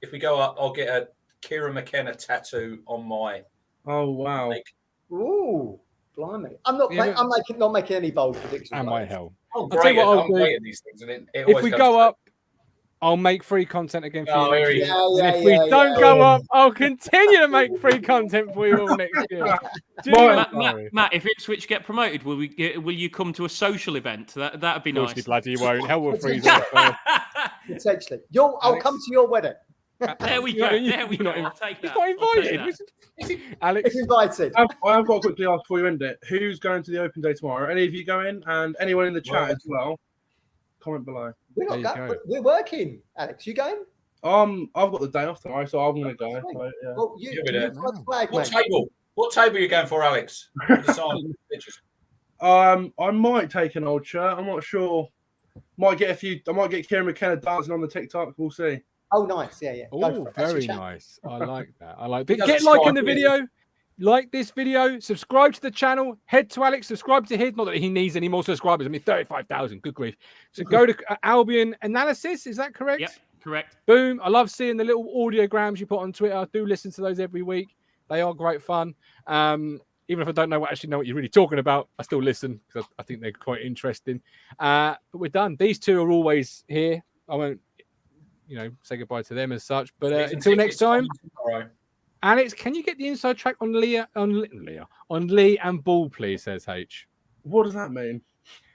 If we go up, I'll get a Kieran Mckenna tattoo on my. Oh wow! Ooh, blimey! I'm not making any bold predictions. And my hell. I'm great at these things, and if we go up, I'll make free content again for you. If we don't go up, I'll continue to make free content for you all next year. Matt, if Ipswich get promoted, will you come to a social event? That'd be nice. Bloody won't. Hell will freeze. Potentially. I'll come to your wedding. There we go. I'll take that. He's not invited. Alex, it's invited. I've got to quickly ask for you, isn't it? Who's going to the open day tomorrow? Any of you going, and anyone in the chat as well? Comment below. We're working. Alex, you going? I've got the day off tomorrow, so I'm going to go. So, yeah. Well, What table are you going for, Alex? I might take an old shirt. I'm not sure. I might get Kieran Mckenna dancing on the TikTok. We'll see. Oh, nice. Yeah. Oh, very nice. I like that. Get liking the video. Like this video, subscribe to the channel, head to Alex, subscribe to his. Not that he needs any more subscribers. 35,000. Good grief. So go to Albion Analysis. Is that correct? Yep, correct. Boom. I love seeing the little audiograms you put on Twitter. I do listen to those every week. They are great fun. Even if I don't know what you're really talking about, I still listen because I think they're quite interesting. But we're done. These two are always here. I won't, say goodbye to them as such. But until next time. Alex, can you get the inside track on Lee and Ball, please? Says H. What does that mean?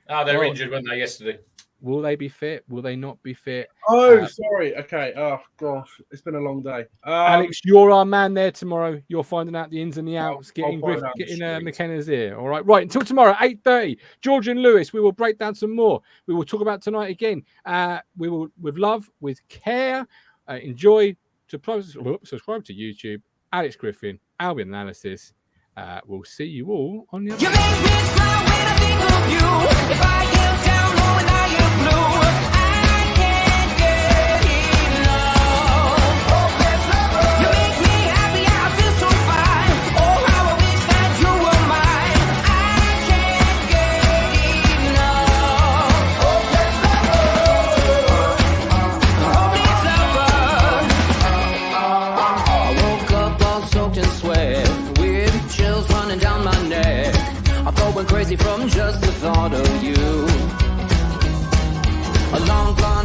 They're injured, weren't they, yesterday? Will they be fit? Will they not be fit? Oh, sorry. Okay. Oh gosh, it's been a long day. Alex, you're our man there tomorrow. You're finding out the ins and the outs, getting McKenna's ear. All right. Right. Until tomorrow, 8:30. George and Lewis. We will break down some more. We will talk about tonight again. We will, with love, with care. Enjoy. Subscribe to YouTube. Alex Griffin, Albion Analysis. We'll see you all on the other side. You make me smile when I think of you. If I get down low and I am blue, I can't get enough. Oh, best lover. You make me happy, I feel so fine. Oh, how I wish that you were mine. I can't get enough. Oh, best lover. Oh, best lover. I woke up all soaked in sweat, with chills running down my neck. I felt went crazy from just the thought of you. A long blonde